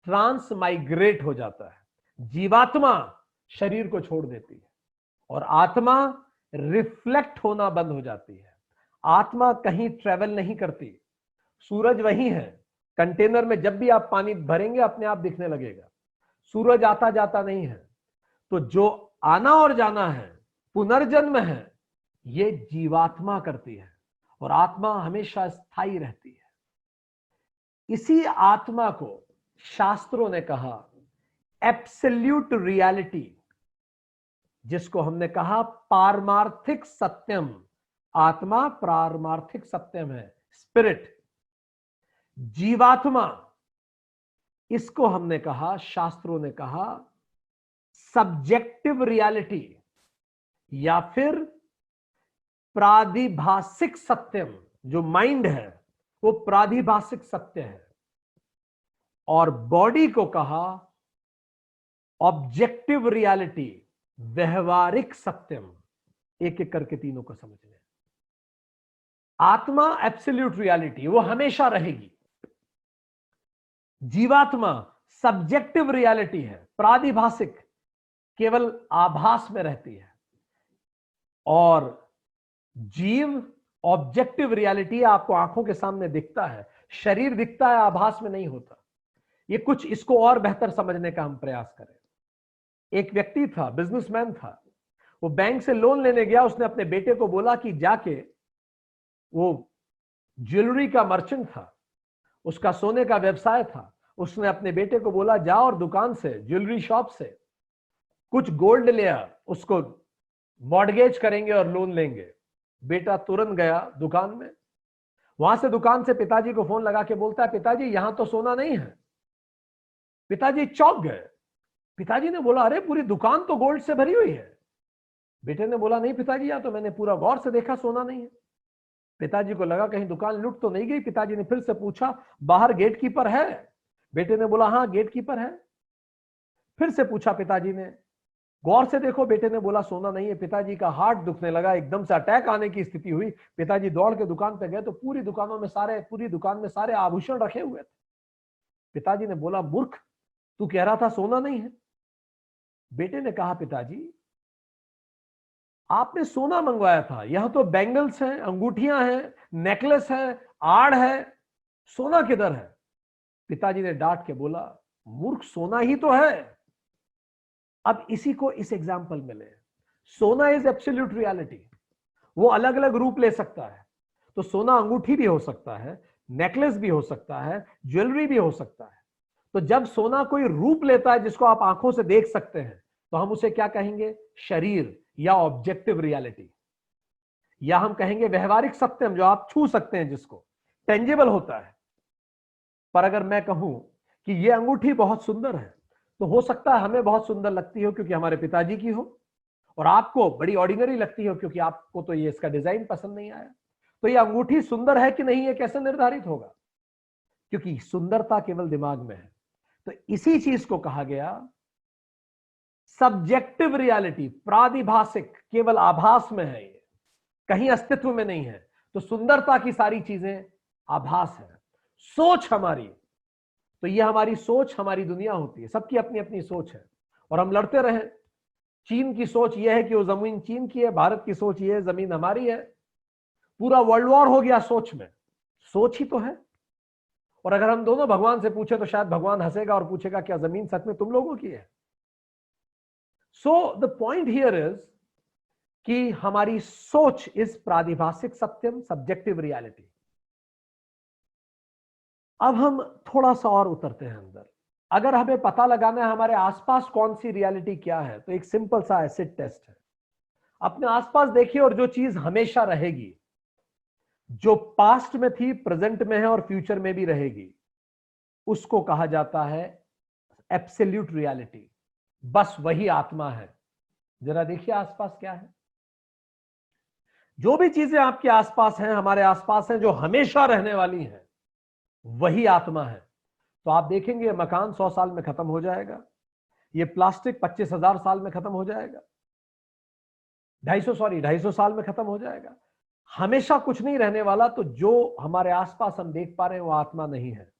ट्रांस माइग्रेट हो जाता है। जीवात्मा शरीर को छोड़ देती है, और आत्मा रिफ्लेक्ट होना बंद हो जाती है। आत्मा कहीं ट्रेवल नहीं करती। सूरज वही है। कंटेनर में जब भी आप पानी भरेंगे, अपने आप दिखने लगेगा। सूरज आता जाता नहीं है। तो जो आना और जाना है, पुनर्जन्म है, ये जीवात्मा करती है, और आत्मा हमेशा स्थायी रहती है। इसी आत्मा को शास्त्रों ने कहा एब्सोल्यूट रियलिटी, जिसको हमने कहा पारमार्थिक सत्यम। आत्मा पारमार्थिक सत्यम है, स्पिरिट। जीवात्मा, इसको हमने कहा, शास्त्रों ने कहा सब्जेक्टिव रियलिटी, या फिर प्रादिभाषिक सत्यम। जो माइंड है, वो प्रादिभाषिक सत्य है। और बॉडी को कहा ऑब्जेक्टिव रियलिटी, व्यवहारिक सत्यम। एक एक करके तीनों को समझ लें। आत्मा एब्सोल्यूट रियलिटी, वो हमेशा रहेगी। जीवात्मा सब्जेक्टिव रियलिटी है, प्रादिभाषिक, केवल आभास में रहती है। और जीव ऑब्जेक्टिव रियलिटी, आपको आंखों के सामने दिखता है, शरीर दिखता है, आभास में नहीं होता। ये कुछ इसको और बेहतर समझने का हम प्रयास करें। एक व्यक्ति था, बिजनेसमैन था, वो बैंक से लोन लेने गया। उसने अपने बेटे को बोला कि जाके, वो ज्वेलरी का मर्चेंट था, उसका सोने का व्यवसाय था। उसने अपने बेटे को बोला, जाओ और दुकान से, ज्वेलरी शॉप से कुछ गोल्ड ले आ, उसको मॉर्गेज करेंगे और लोन लेंगे। बेटा तुरंत गया दुकान में। वहां से दुकान से पिताजी को फोन लगा के बोलता है, पिताजी यहां तो सोना नहीं है। पिताजी चौंक गए। पिताजी ने बोला, अरे पूरी दुकान तो गोल्ड से भरी हुई है। बेटे ने बोला, नहीं पिताजी, यहां तो मैंने पूरा गौर से देखा, सोना नहीं है। पिताजी को लगा कहीं दुकान लूट तो नहीं गई। पिताजी ने फिर से पूछा, बाहर गेट कीपर है? बेटे ने बोला, हाँ गेट कीपर है। फिर से पूछा पिताजी ने, गौर से देखो। बेटे ने बोला, सोना नहीं है। पिताजी का हार्ट दुखने लगा, एकदम से अटैक आने की स्थिति हुई। पिताजी दौड़ के दुकान पे गए, तो पूरी दुकान में सारे आभूषण रखे हुए थे। पिताजी ने बोला, मूर्ख, तू कह रहा था सोना नहीं है। बेटे ने कहा, पिताजी आपने सोना मंगवाया था, यहां तो बैंगल्स हैं, अंगूठियां हैं, नेकलेस है, आड़ है, सोना किधर है? पिताजी ने डांट के बोला, मूर्ख, सोना ही तो है। अब इसी को इस एग्जाम्पल में ले। सोना इज एब्सोल्यूट रियलिटी। वो अलग अलग रूप ले सकता है। तो सोना अंगूठी भी हो सकता है, नेकलेस भी हो सकता है, ज्वेलरी भी हो सकता है। तो जब सोना कोई रूप लेता है जिसको आप आंखों से देख सकते हैं, तो हम उसे क्या कहेंगे? शरीर, या ऑब्जेक्टिव रियलिटी, या हम कहेंगे व्यवहारिक सत्यम, जो आप छू सकते हैं, जिसको टेंजिबल होता है। पर अगर मैं कहूं कि ये अंगूठी बहुत सुंदर है, तो हो सकता है हमें बहुत सुंदर लगती हो क्योंकि हमारे पिताजी की हो, और आपको बड़ी ऑर्डिनरी लगती हो क्योंकि आपको तो ये इसका डिजाइन पसंद नहीं आया। तो ये अंगूठी सुंदर है कि नहीं, ये कैसे निर्धारित होगा? क्योंकि सुंदरता केवल दिमाग में है। तो इसी चीज को कहा गया सब्जेक्टिव रियलिटी, प्रादिभाषिक, केवल आभास में है, ये कहीं अस्तित्व में नहीं है। तो सुंदरता की सारी चीजें आभास है। सोच हमारी, तो ये हमारी सोच, हमारी दुनिया होती है। सबकी अपनी अपनी सोच है, और हम लड़ते रहे चीन की सोच यह है कि वो जमीन चीन की है, भारत की सोच यह है जमीन हमारी है। पूरा वर्ल्ड वॉर हो गया सोच में। सोच ही तो है। और अगर हम दोनों भगवान से पूछे तो शायद भगवान हंसेगा और पूछेगा क्या जमीन सच में तुम लोगों की है? So the point here is कि हमारी सोच इस प्रादिभाषिक सत्यम, सब्जेक्टिव रियलिटी। अब हम थोड़ा सा और उतरते हैं अंदर। अगर हमें पता लगाना है हमारे आसपास कौन सी रियलिटी क्या है, तो एक सिंपल सा एसिड टेस्ट है। अपने आसपास देखिए और जो चीज हमेशा रहेगी, जो पास्ट में थी, प्रेजेंट में है और फ्यूचर में भी रहेगी, उसको कहा जाता है एब्सोल्यूट रियलिटी। बस वही आत्मा है। जरा देखिए आसपास क्या है। जो भी चीजें आपके आसपास हैं, हमारे आसपास हैं, जो हमेशा रहने वाली हैं, वही आत्मा है। तो आप देखेंगे मकान 100 साल में खत्म हो जाएगा, ये प्लास्टिक 25,000 साल में खत्म हो जाएगा, 250 साल में खत्म हो जाएगा। हमेशा कुछ नहीं रहने वाला। तो जो हमारे आसपास हम देख पा रहे हैं वो आत्मा नहीं है।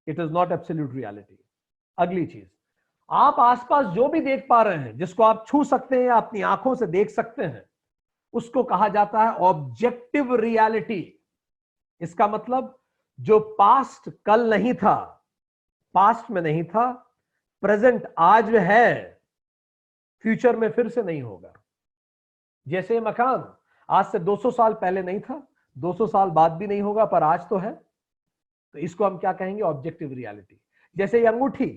It is not absolute reality. अगली चीज, आप आसपास जो भी देख पा रहे हैं, जिसको आप छू सकते हैं, अपनी आंखों से देख सकते हैं, उसको कहा जाता है ऑब्जेक्टिव रियलिटी। इसका मतलब जो पास्ट कल नहीं था, पास्ट में नहीं था, प्रेजेंट आज है, फ्यूचर में फिर से नहीं होगा। जैसे मकान आज से 200 साल पहले नहीं था, 200 साल बाद भी नहीं होगा, पर आज तो है। तो इसको हम क्या कहेंगे? Objective reality. जैसे ये अंगूठी,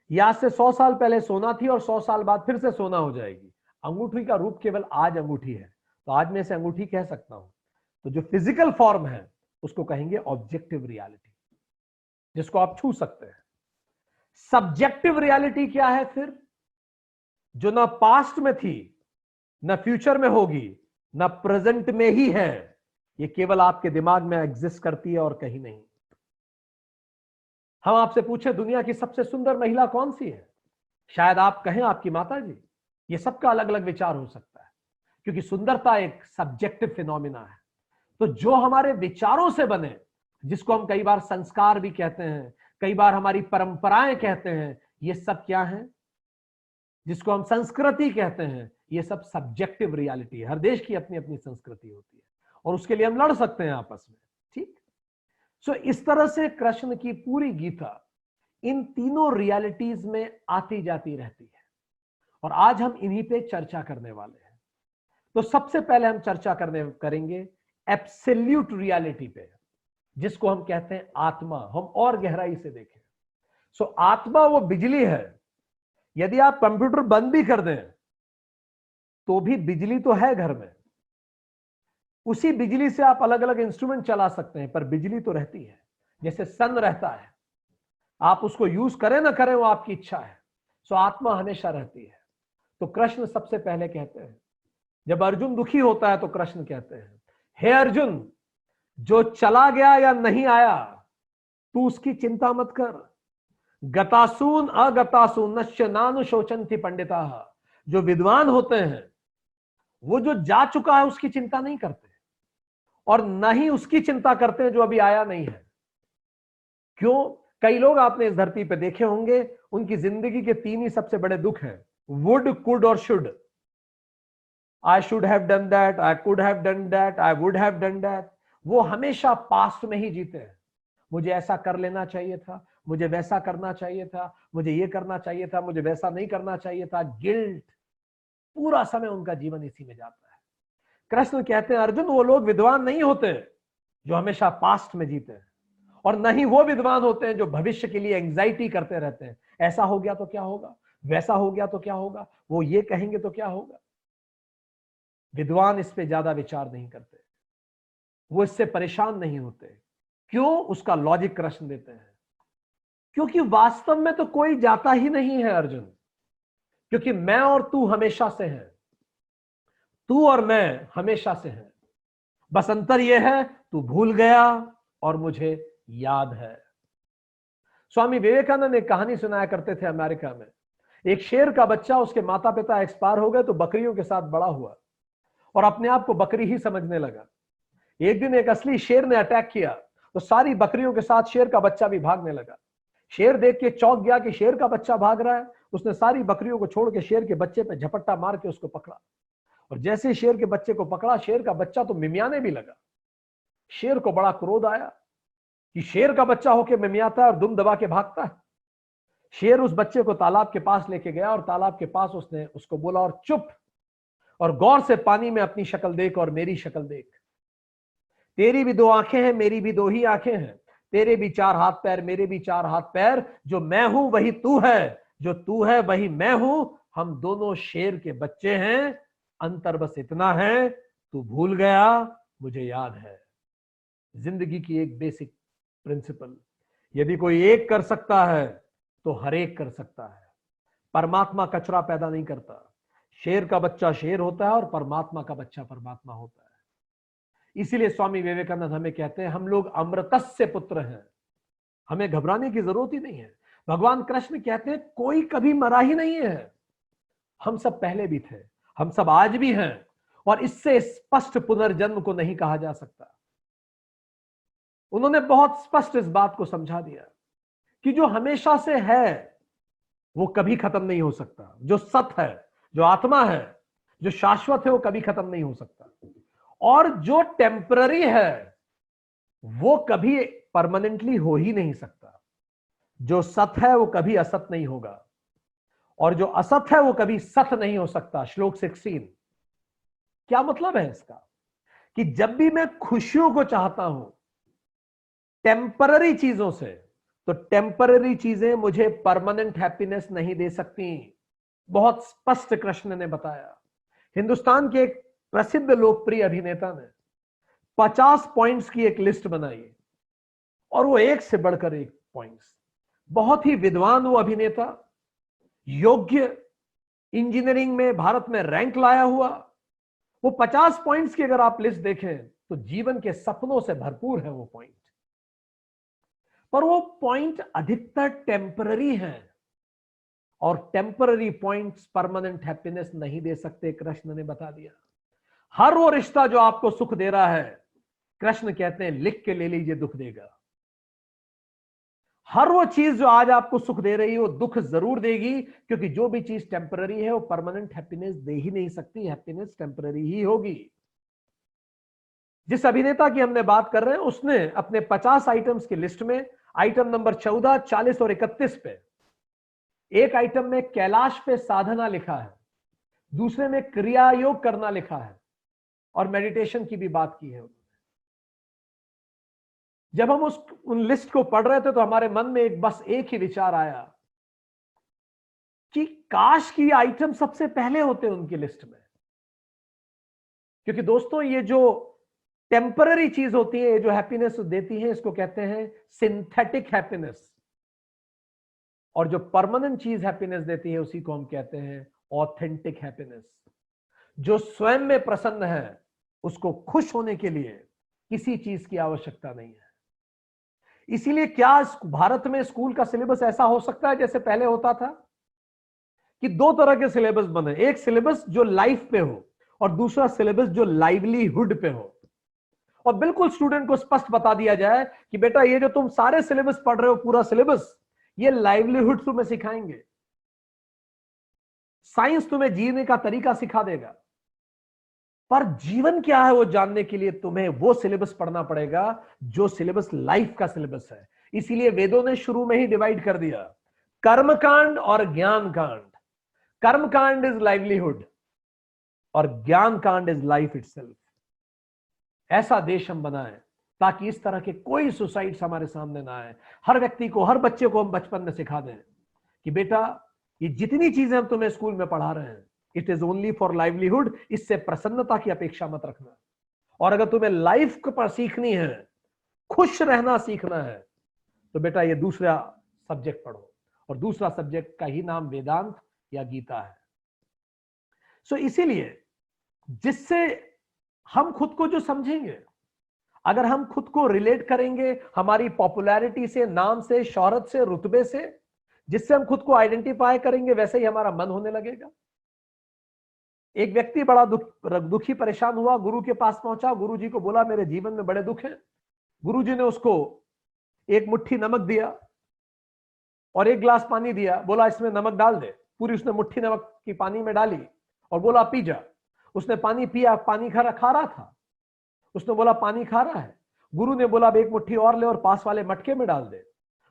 आज से 100 साल पहले सोना थी और 100 साल बाद फिर से सोना हो जाएगी। अंगूठी का रूप केवल आज अंगूठी है, तो आज में से अंगूठी कह सकता हूं। तो जो फिजिकल फॉर्म है उसको कहेंगे ऑब्जेक्टिव रियलिटी, जिसको आप छू सकते हैं। सब्जेक्टिव रियलिटी क्या है फिर? जो ना पास्ट में थी, ना फ्यूचर में होगी, ना प्रेजेंट में ही है, ये केवल आपके दिमाग में एग्जिस्ट करती है और कहीं नहीं। हम आपसे पूछे दुनिया की सबसे सुंदर महिला कौन सी है, शायद आप कहें आपकी माता जी। ये सबका अलग अलग विचार हो सकता है, क्योंकि सुंदरता एक सब्जेक्टिव फिनोमिना है। तो जो हमारे विचारों से बने, जिसको हम कई बार संस्कार भी कहते हैं, कई बार हमारी परंपराएं कहते हैं, ये सब क्या है? जिसको हम संस्कृति कहते हैं, ये सब सब्जेक्टिव रियलिटी है। हर देश की अपनी अपनी संस्कृति होती है और उसके लिए हम लड़ सकते हैं आपस में, ठीक। सो इस तरह से कृष्ण की पूरी गीता इन तीनों रियलिटीज में आती जाती रहती है और आज हम इन्हीं पे चर्चा करने वाले हैं। तो सबसे पहले हम चर्चा करेंगे एब्सोल्यूट रियलिटी पे, जिसको हम कहते हैं आत्मा। हम और गहराई से देखें। सो आत्मा वो बिजली है। यदि आप कंप्यूटर बंद भी कर दें तो भी बिजली तो है घर में। उसी बिजली से आप अलग अलग इंस्ट्रूमेंट चला सकते हैं, पर बिजली तो रहती है। जैसे सन रहता है, आप उसको यूज करें ना करें वो आपकी इच्छा है। सो आत्मा हमेशा रहती है। तो कृष्ण सबसे पहले कहते हैं, जब अर्जुन दुखी होता है तो कृष्ण कहते हैं, हे अर्जुन, जो चला गया या नहीं आया तू उसकी चिंता मत कर। गतासून अगतासून नश्य नानुशोचन्ति पंडिता। जो विद्वान होते हैं वो जो जा चुका है उसकी चिंता नहीं करते और न ही उसकी चिंता करते हैं जो अभी आया नहीं है। क्यों? कई लोग आपने इस धरती पे देखे होंगे, उनकी जिंदगी के 3 ही सबसे बड़े दुख हैं, वुड, कुड और should. I should have done that, I could have done that, I would have done that. वो हमेशा पास्ट में ही जीते हैं। मुझे ऐसा कर लेना चाहिए था, मुझे वैसा करना चाहिए था, मुझे ये करना चाहिए था, मुझे वैसा नहीं करना चाहिए था। गिल्ट, पूरा समय उनका जीवन इसी में जाता है। कृष्ण कहते हैं, अर्जुन, वो लोग विद्वान नहीं होते जो हमेशा पास्ट में जीते हैं, और न ही वो विद्वान होते हैं जो भविष्य के लिए एंजाइटी करते रहते हैं। ऐसा हो गया तो क्या होगा, वैसा हो गया तो क्या होगा, वो ये कहेंगे तो क्या होगा। विद्वान इस पे ज्यादा विचार नहीं करते, वो इससे परेशान नहीं होते। क्यों? उसका लॉजिक कृष्ण देते हैं, क्योंकि वास्तव में तो कोई जाता ही नहीं है अर्जुन, क्योंकि मैं और तू हमेशा से हैं, तू और मैं हमेशा से हैं। बस अंतर यह है, तू भूल गया और मुझे याद है। स्वामी विवेकानंद एक कहानी सुनाया करते थे अमेरिका में। एक शेर का बच्चा, उसके माता पिता एक्सपायर हो गए तो बकरियों के साथ बड़ा हुआ और अपने आप को बकरी ही समझने लगा। एक दिन एक असली शेर ने अटैक किया तो सारी बकरियों के साथ शेर का बच्चा भी भागने लगा। शेर देख के चौंक गया कि शेर का बच्चा भाग रहा है। उसने सारी बकरियों को छोड़ के शेर के बच्चे पे झपट्टा मार के उसको पकड़ा, और जैसे ही शेर के बच्चे को पकड़ा, शेर का बच्चा तो मिमियाने भी लगा। शेर को बड़ा क्रोध आया कि शेर का बच्चा होके मिमियाता है और दुम दबा के भागता है। शेर उस बच्चे को तालाब के पास लेके गया और तालाब के पास उसने उसको बोला, और चुप, और गौर से पानी में अपनी शक्ल देख और मेरी शक्ल देख। तेरी भी 2 आंखें हैं, मेरी भी 2 ही आंखें हैं, तेरे भी 4 हाथ पैर, मेरे भी 4 हाथ पैर। जो मैं हूं वही तू है, जो तू है वही मैं हूं। हम दोनों शेर के बच्चे हैं, अंतर बस इतना है, तू भूल गया, मुझे याद है। जिंदगी की एक बेसिक प्रिंसिपल, यदि कोई एक कर सकता है तो हर एक कर सकता है। परमात्मा कचरा पैदा नहीं करता। शेर का बच्चा शेर होता है और परमात्मा का बच्चा परमात्मा होता है। इसीलिए स्वामी विवेकानंद हमें कहते हैं, हम लोग अमृतस्य पुत्र हैं, हमें घबराने की जरूरत ही नहीं है। भगवान कृष्ण कहते हैं, कोई कभी मरा ही नहीं है, हम सब पहले भी थे, हम सब आज भी हैं, और इससे स्पष्ट पुनर्जन्म को नहीं कहा जा सकता। उन्होंने बहुत स्पष्ट इस बात को समझा दिया कि जो हमेशा से है वो कभी खत्म नहीं हो सकता। जो सत्य है, जो आत्मा है, जो शाश्वत है, वो कभी खत्म नहीं हो सकता। और जो टेम्पररी है वो कभी परमानेंटली हो ही नहीं सकता। जो सत्य है वो कभी असत नहीं होगा, और जो असत है वो कभी सत्य नहीं हो सकता। श्लोक 16। क्या मतलब है इसका? कि जब भी मैं खुशियों को चाहता हूं टेम्पररी चीजों से, तो टेम्पररी चीजें मुझे परमानेंट हैप्पीनेस नहीं दे सकती। बहुत स्पष्ट कृष्ण ने बताया। हिंदुस्तान के एक प्रसिद्ध लोकप्रिय अभिनेता ने 50 पॉइंट्स की एक लिस्ट बनाई, और वो एक से बढ़कर एक पॉइंट्स। बहुत ही विद्वान वो अभिनेता, योग्य, इंजीनियरिंग में भारत में रैंक लाया हुआ। वो 50 पॉइंट्स की अगर आप लिस्ट देखें तो जीवन के सपनों से भरपूर है वो पॉइंट, पर वो पॉइंट अधिकतर टेम्पररी हैं, और टेम्पररी पॉइंट्स परमानेंट हैप्पीनेस नहीं दे सकते। कृष्ण ने बता दिया। हर वो रिश्ता जो आपको सुख दे रहा है, कृष्ण कहते हैं लिख के ले लीजिए, दुख देगा। हर वो चीज जो आज आपको सुख दे रही है वो दुख जरूर देगी, क्योंकि जो भी चीज टेम्पररी है वो परमानेंट हैप्पीनेस दे ही नहीं सकती। हैप्पीनेस टेम्पररी ही होगी। जिस अभिनेता की हमने बात कर रहे हैं, उसने अपने 50 आइटम्स की लिस्ट में आइटम नंबर 14, 40 और 31 पे, एक आइटम में कैलाश पे साधना लिखा है, दूसरे में क्रिया योग करना लिखा है, और मेडिटेशन की भी बात की है। जब हम उन लिस्ट को पढ़ रहे थे तो हमारे मन में बस एक ही विचार आया कि काश की आइटम सबसे पहले होते उनकी लिस्ट में। क्योंकि दोस्तों, ये जो टेम्पररी चीज होती है, ये जो हैप्पीनेस देती है, इसको कहते हैं सिंथेटिक हैप्पीनेस, और जो परमानेंट चीज हैप्पीनेस देती है उसी को हम कहते हैं ऑथेंटिक हैप्पीनेस। जो स्वयं में प्रसन्न है उसको खुश होने के लिए किसी चीज की आवश्यकता नहीं है। इसीलिए क्या भारत में स्कूल का सिलेबस ऐसा हो सकता है जैसे पहले होता था कि 2 तरह के सिलेबस बने, एक सिलेबस जो लाइफ पे हो और दूसरा सिलेबस जो लाइवलीहुड पे हो, और बिल्कुल स्टूडेंट को स्पष्ट बता दिया जाए कि बेटा ये जो तुम सारे सिलेबस पढ़ रहे हो, पूरा सिलेबस, ये लाइवलीहुड तुम्हें सिखाएंगे। साइंस तुम्हें जीने का तरीका सिखा देगा, पर जीवन क्या है वो जानने के लिए तुम्हें वो सिलेबस पढ़ना पड़ेगा जो सिलेबस लाइफ का सिलेबस है। इसीलिए वेदों ने शुरू में ही डिवाइड कर दिया, कर्मकांड और ज्ञान कांड। कर्मकांड इज लाइवलीहुड और ज्ञान कांड इज लाइफ इटसेल्फ। ऐसा देश हम बनाएं ताकि इस तरह के कोई सुसाइड्स हमारे सामने ना आए। हर व्यक्ति को, हर बच्चे को हम बचपन में सिखा दें कि बेटा ये जितनी चीजें हम तुम्हें स्कूल में पढ़ा रहे हैं, it is only for livelihood. इससे प्रसन्नता की अपेक्षा मत रखना। और अगर तुम्हें लाइफ पर सीखनी है, खुश रहना सीखना है, तो बेटा ये दूसरा सब्जेक्ट पढ़ो, और दूसरा सब्जेक्ट का ही नाम वेदांत या गीता है। सो इसीलिए जिससे हम खुद को जो समझेंगे, अगर हम खुद को रिलेट करेंगे हमारी पॉपुलैरिटी से, नाम से, शोहरत से, रुतबे से, जिससे हम खुद को आइडेंटिफाई करेंगे, वैसे ही हमारा मन होने लगेगा। एक व्यक्ति बड़ा दुखी परेशान हुआ, गुरु के पास पहुंचा, गुरु जी को बोला मेरे जीवन में बड़े दुख हैं। गुरु जी ने उसको एक मुट्ठी नमक दिया और एक गिलास पानी दिया, बोला इसमें नमक डाल दे, पूरी उसने मुट्ठी नमक की पानी में डाली और बोला पी जा। उसने पानी पिया, पानी खा रहा था, उसने बोला पानी खा रहा है। गुरु ने बोला अब एक मुट्ठी और ले और पास वाले मटके में डाल दे।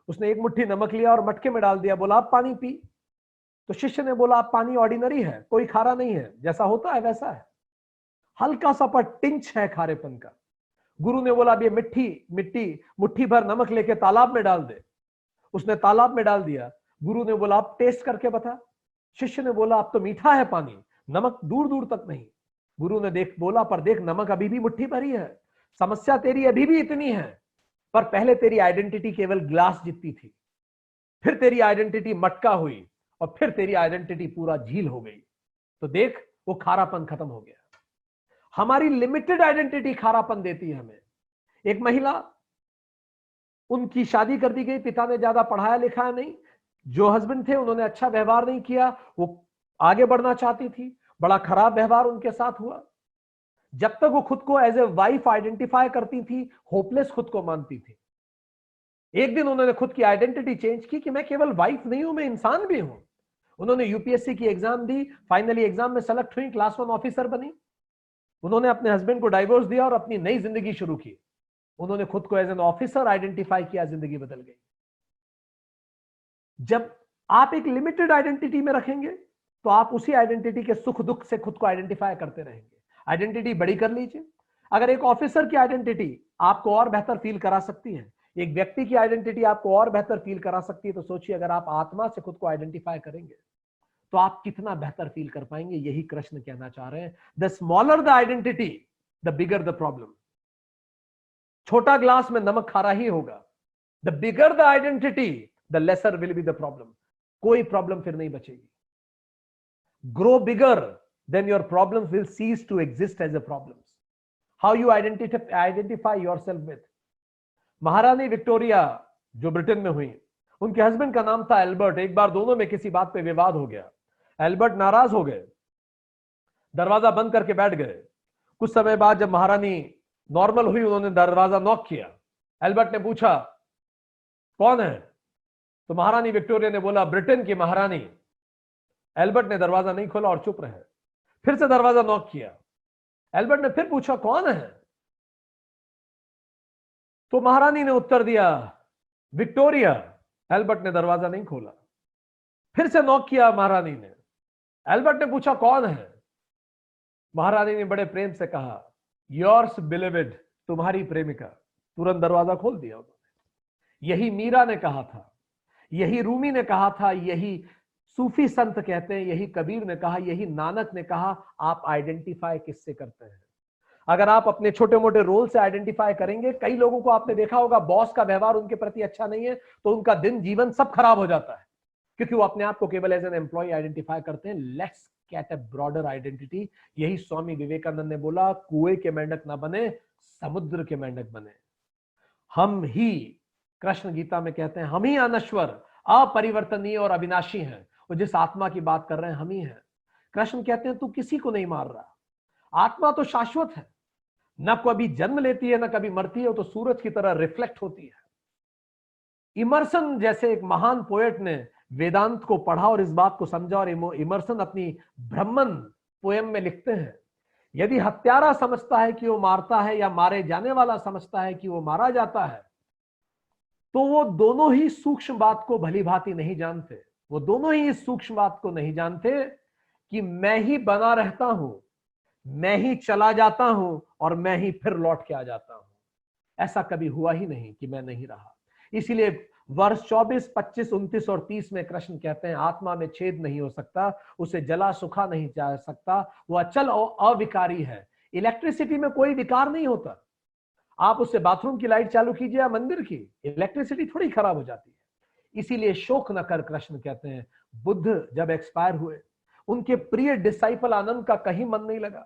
उसने एक मुट्ठी नमक लिया और मटके में डाल दिया, बोला अब पानी पी। तो शिष्य ने बोला अब पानी ऑर्डिनरी है, कोई खारा नहीं है, जैसा होता है वैसा है, हल्का सा पर टिंच है खारेपन का। गुरु ने बोला अब ये मुट्ठी भर नमक लेके तालाब में डाल दे। उसने तालाब में डाल दिया। गुरु ने बोला अब टेस्ट करके बता। शिष्य ने बोला अब तो मीठा है पानी, नमक दूर दूर तक नहीं। गुरु ने बोला पर देख नमक अभी भी मुट्ठी भरी है, समस्या तेरी अभी भी इतनी है, पर पहले तेरी आइडेंटिटी केवल ग्लास जितनी थी, फिर तेरी आइडेंटिटी मटका हुई और फिर तेरी आइडेंटिटी पूरा झील हो गई। तो देख वो खारापन खत्म हो गया। हमारी लिमिटेड आइडेंटिटी खारापन देती है हमें। एक महिला, उनकी शादी कर दी गई, पिता ने ज्यादा पढ़ाया लिखाया नहीं, जो हस्बैंड थे उन्होंने अच्छा व्यवहार नहीं किया, वो आगे बढ़ना चाहती थी, बड़ा खराब व्यवहार उनके साथ हुआ। जब तक वो खुद को एज ए वाइफ आइडेंटिफाई करती थी, होपलेस खुद को मानती थी। एक दिन उन्होंने खुद की आइडेंटिटी चेंज की कि मैं केवल वाइफ नहीं हूं, मैं इंसान भी हूं। उन्होंने यूपीएससी की एग्जाम दी, फाइनली एग्जाम में सेलेक्ट हुई, क्लास 1 ऑफिसर बनी। उन्होंने अपने हस्बैंड को डाइवोर्स दिया और अपनी नई जिंदगी शुरू की। उन्होंने खुद को एज एन ऑफिसर आइडेंटिफाई किया, जिंदगी बदल गई। जब आप एक लिमिटेड आइडेंटिटी में रखेंगे तो आप उसी आइडेंटिटी के सुख दुख से खुद को आइडेंटिफाई करते रहेंगे। आइडेंटिटी बड़ी कर लीजिए। अगर एक ऑफिसर की आइडेंटिटी आपको और बेहतर फील करा सकती है, एक व्यक्ति की आइडेंटिटी आपको और बेहतर फील करा सकती है, तो सोचिए अगर आप आत्मा से खुद को आइडेंटिफाई करेंगे तो आप कितना बेहतर फील कर पाएंगे। यही कृष्ण कहना चाह रहे हैं, the smaller the identity the bigger the problem. छोटा ग्लास में नमक खारा ही होगा। The bigger the identity the lesser will be the problem. कोई प्रॉब्लम फिर नहीं बचेगी। Grow bigger, then your problems will cease to exist as a problems. How you identify yourself with. महारानी विक्टोरिया जो ब्रिटेन में हुई, उनके हस्बैंड का नाम था एल्बर्ट। एक बार दोनों में किसी बात पे विवाद हो गया, एल्बर्ट नाराज हो गए, दरवाजा बंद करके बैठ गए। कुछ समय बाद जब महारानी नॉर्मल हुई, उन्होंने दरवाजा नॉक किया। एल्बर्ट ने पूछा कौन है, तो महारानी विक्टोरिया ने बोला ब्रिटेन की महारानी। एल्बर्ट ने दरवाजा नहीं खोला और चुप रहे। फिर से दरवाजा नॉक किया। एल्बर्ट ने फिर पूछा कौन है, तो महारानी ने उत्तर दिया विक्टोरिया। एल्बर्ट ने दरवाजा नहीं खोला। फिर से नॉक किया महारानी ने। एल्बर्ट ने पूछा कौन है। महारानी ने बड़े प्रेम से कहा योर्स बिलीवेड, तुम्हारी प्रेमिका। तुरंत दरवाजा खोल दिया उन्होंने। यही मीरा ने कहा था, यही रूमी ने कहा था, यही सूफी संत कहते हैं, यही कबीर ने कहा, यही नानक ने कहा, आप आइडेंटिफाई किससे करते हैं। अगर आप अपने छोटे मोटे रोल से आइडेंटिफाई करेंगे, कई लोगों को आपने देखा होगा बॉस का व्यवहार उनके प्रति अच्छा नहीं है तो उनका दिन जीवन सब खराब हो जाता है, क्योंकि वो अपने आप को केवल एज एन एम्प्लॉय आइडेंटिफाई करते हैं। Let's get a broader identity. यही स्वामी विवेकानंद ने बोला, कुएं के मेंढक ना बने, समुद्र के मेंढक बने। हम ही, कृष्ण गीता में कहते हैं, हम ही अनश्वर, अपरिवर्तनीय और अविनाशी हैं। और जिस आत्मा की बात कर रहे हैं हम ही हैं। कृष्ण कहते हैं तू किसी को नहीं मार रहा, आत्मा तो शाश्वत है, न कभी जन्म लेती है न कभी मरती है, तो सूरज की तरह रिफ्लेक्ट होती है। इमर्सन जैसे एक महान पोएट ने वेदांत को पढ़ा और इस बात को समझा, और इमर्सन अपनी ब्रह्मन पोएम में लिखते हैं, यदि हत्यारा समझता है कि वो मारता है या मारे जाने वाला समझता है कि वो मारा जाता है, तो वो दोनों ही सूक्ष्म बात को भली भांति नहीं जानते। वो दोनों ही इस सूक्ष्म बात को नहीं जानते कि मैं ही बना रहता हूं, मैं ही चला जाता हूं और मैं ही फिर लौट के आ जाता हूं। ऐसा कभी हुआ ही नहीं कि मैं नहीं रहा। इसीलिए वर्ष 24, 25, 29 और 30 में कृष्ण कहते हैं आत्मा में छेद नहीं हो सकता, उसे जला सुखा नहीं जा सकता, वो अचल और अविकारी है। इलेक्ट्रिसिटी में कोई विकार नहीं होता। आप उससे बाथरूम की लाइट चालू कीजिए या मंदिर की, इलेक्ट्रिसिटी थोड़ी खराब हो जाती है। इसीलिए शोक न कर, कृष्ण कहते हैं। बुद्ध जब एक्सपायर हुए, उनके प्रिय डिसाइपल आनंद का कहीं मन नहीं लगा,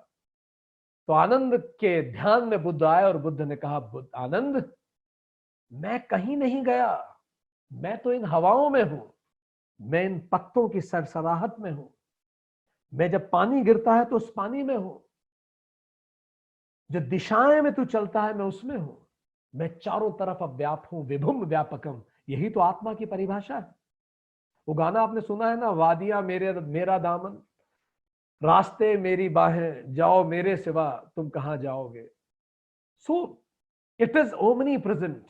तो आनंद के ध्यान में बुद्ध आए और बुद्ध ने कहा आनंद, मैं कहीं नहीं गया, मैं तो इन हवाओं में हूं, मैं इन पत्तों की सरसराहट में हूं, मैं जब पानी गिरता है तो उस पानी में हूं, जो दिशाएं में तू चलता है मैं उसमें हूं, मैं चारों तरफ अव्याप्त हूं, विभुम व्यापकम। यही तो आत्मा की परिभाषा है। वो गाना आपने सुना है ना, वादियां मेरे मेरा दामन, रास्ते मेरी बाहें, जाओ मेरे सिवा तुम कहां जाओगे। So it is omnipresent.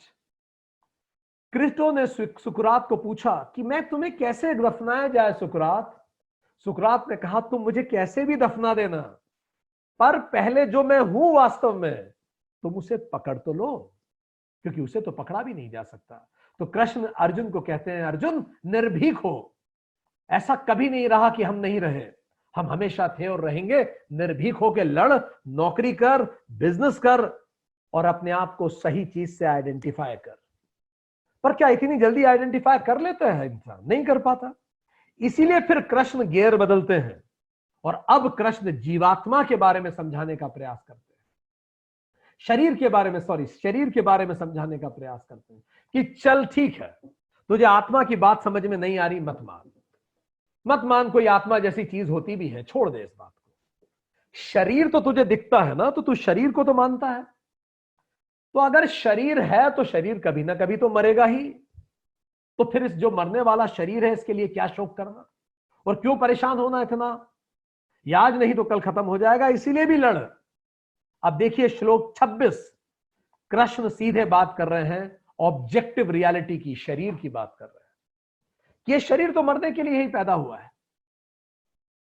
Crito ने सुकरात को पूछा कि मैं तुम्हें कैसे दफनाया जाए सुकरात। सुकरात ने कहा तुम मुझे कैसे भी दफना देना, पर पहले जो मैं हूं वास्तव में तुम उसे पकड़ तो लो, क्योंकि उसे तो पकड़ा भी नहीं जा सकता। तो कृष्ण अर्जुन को कहते हैं, अर्जुन निर्भीक हो, ऐसा कभी नहीं रहा कि हम नहीं रहे, हम हमेशा थे और रहेंगे। निर्भीक होकर लड़, नौकरी कर, बिजनेस कर, और अपने आप को सही चीज से आइडेंटिफाई कर। पर क्या इतनी जल्दी आइडेंटिफाई कर लेता है इंसान? नहीं कर पाता। इसीलिए फिर कृष्ण गियर बदलते हैं और अब कृष्ण जीवात्मा के बारे में समझाने का प्रयास करते हैं, शरीर के बारे में शरीर के बारे में समझाने का प्रयास करते हैं कि चल ठीक है, तुझे आत्मा की बात समझ में नहीं आ रही, मत मान, मत मान, कोई आत्मा जैसी चीज होती भी है, छोड़ दे इस बात को। शरीर तो तुझे दिखता है ना, तो तू शरीर को तो मानता है, तो अगर शरीर है तो शरीर कभी ना कभी तो मरेगा ही, तो फिर इस जो मरने वाला शरीर है इसके लिए क्या शोक करना और क्यों परेशान होना इतना? ये आज नहीं तो कल खत्म हो जाएगा, इसीलिए भी लड़। अब देखिए श्लोक 26, कृष्ण सीधे बात कर रहे हैं ऑब्जेक्टिव रियलिटी की, शरीर की बात कर रहे हैं कि ये शरीर तो मरने के लिए ही पैदा हुआ है।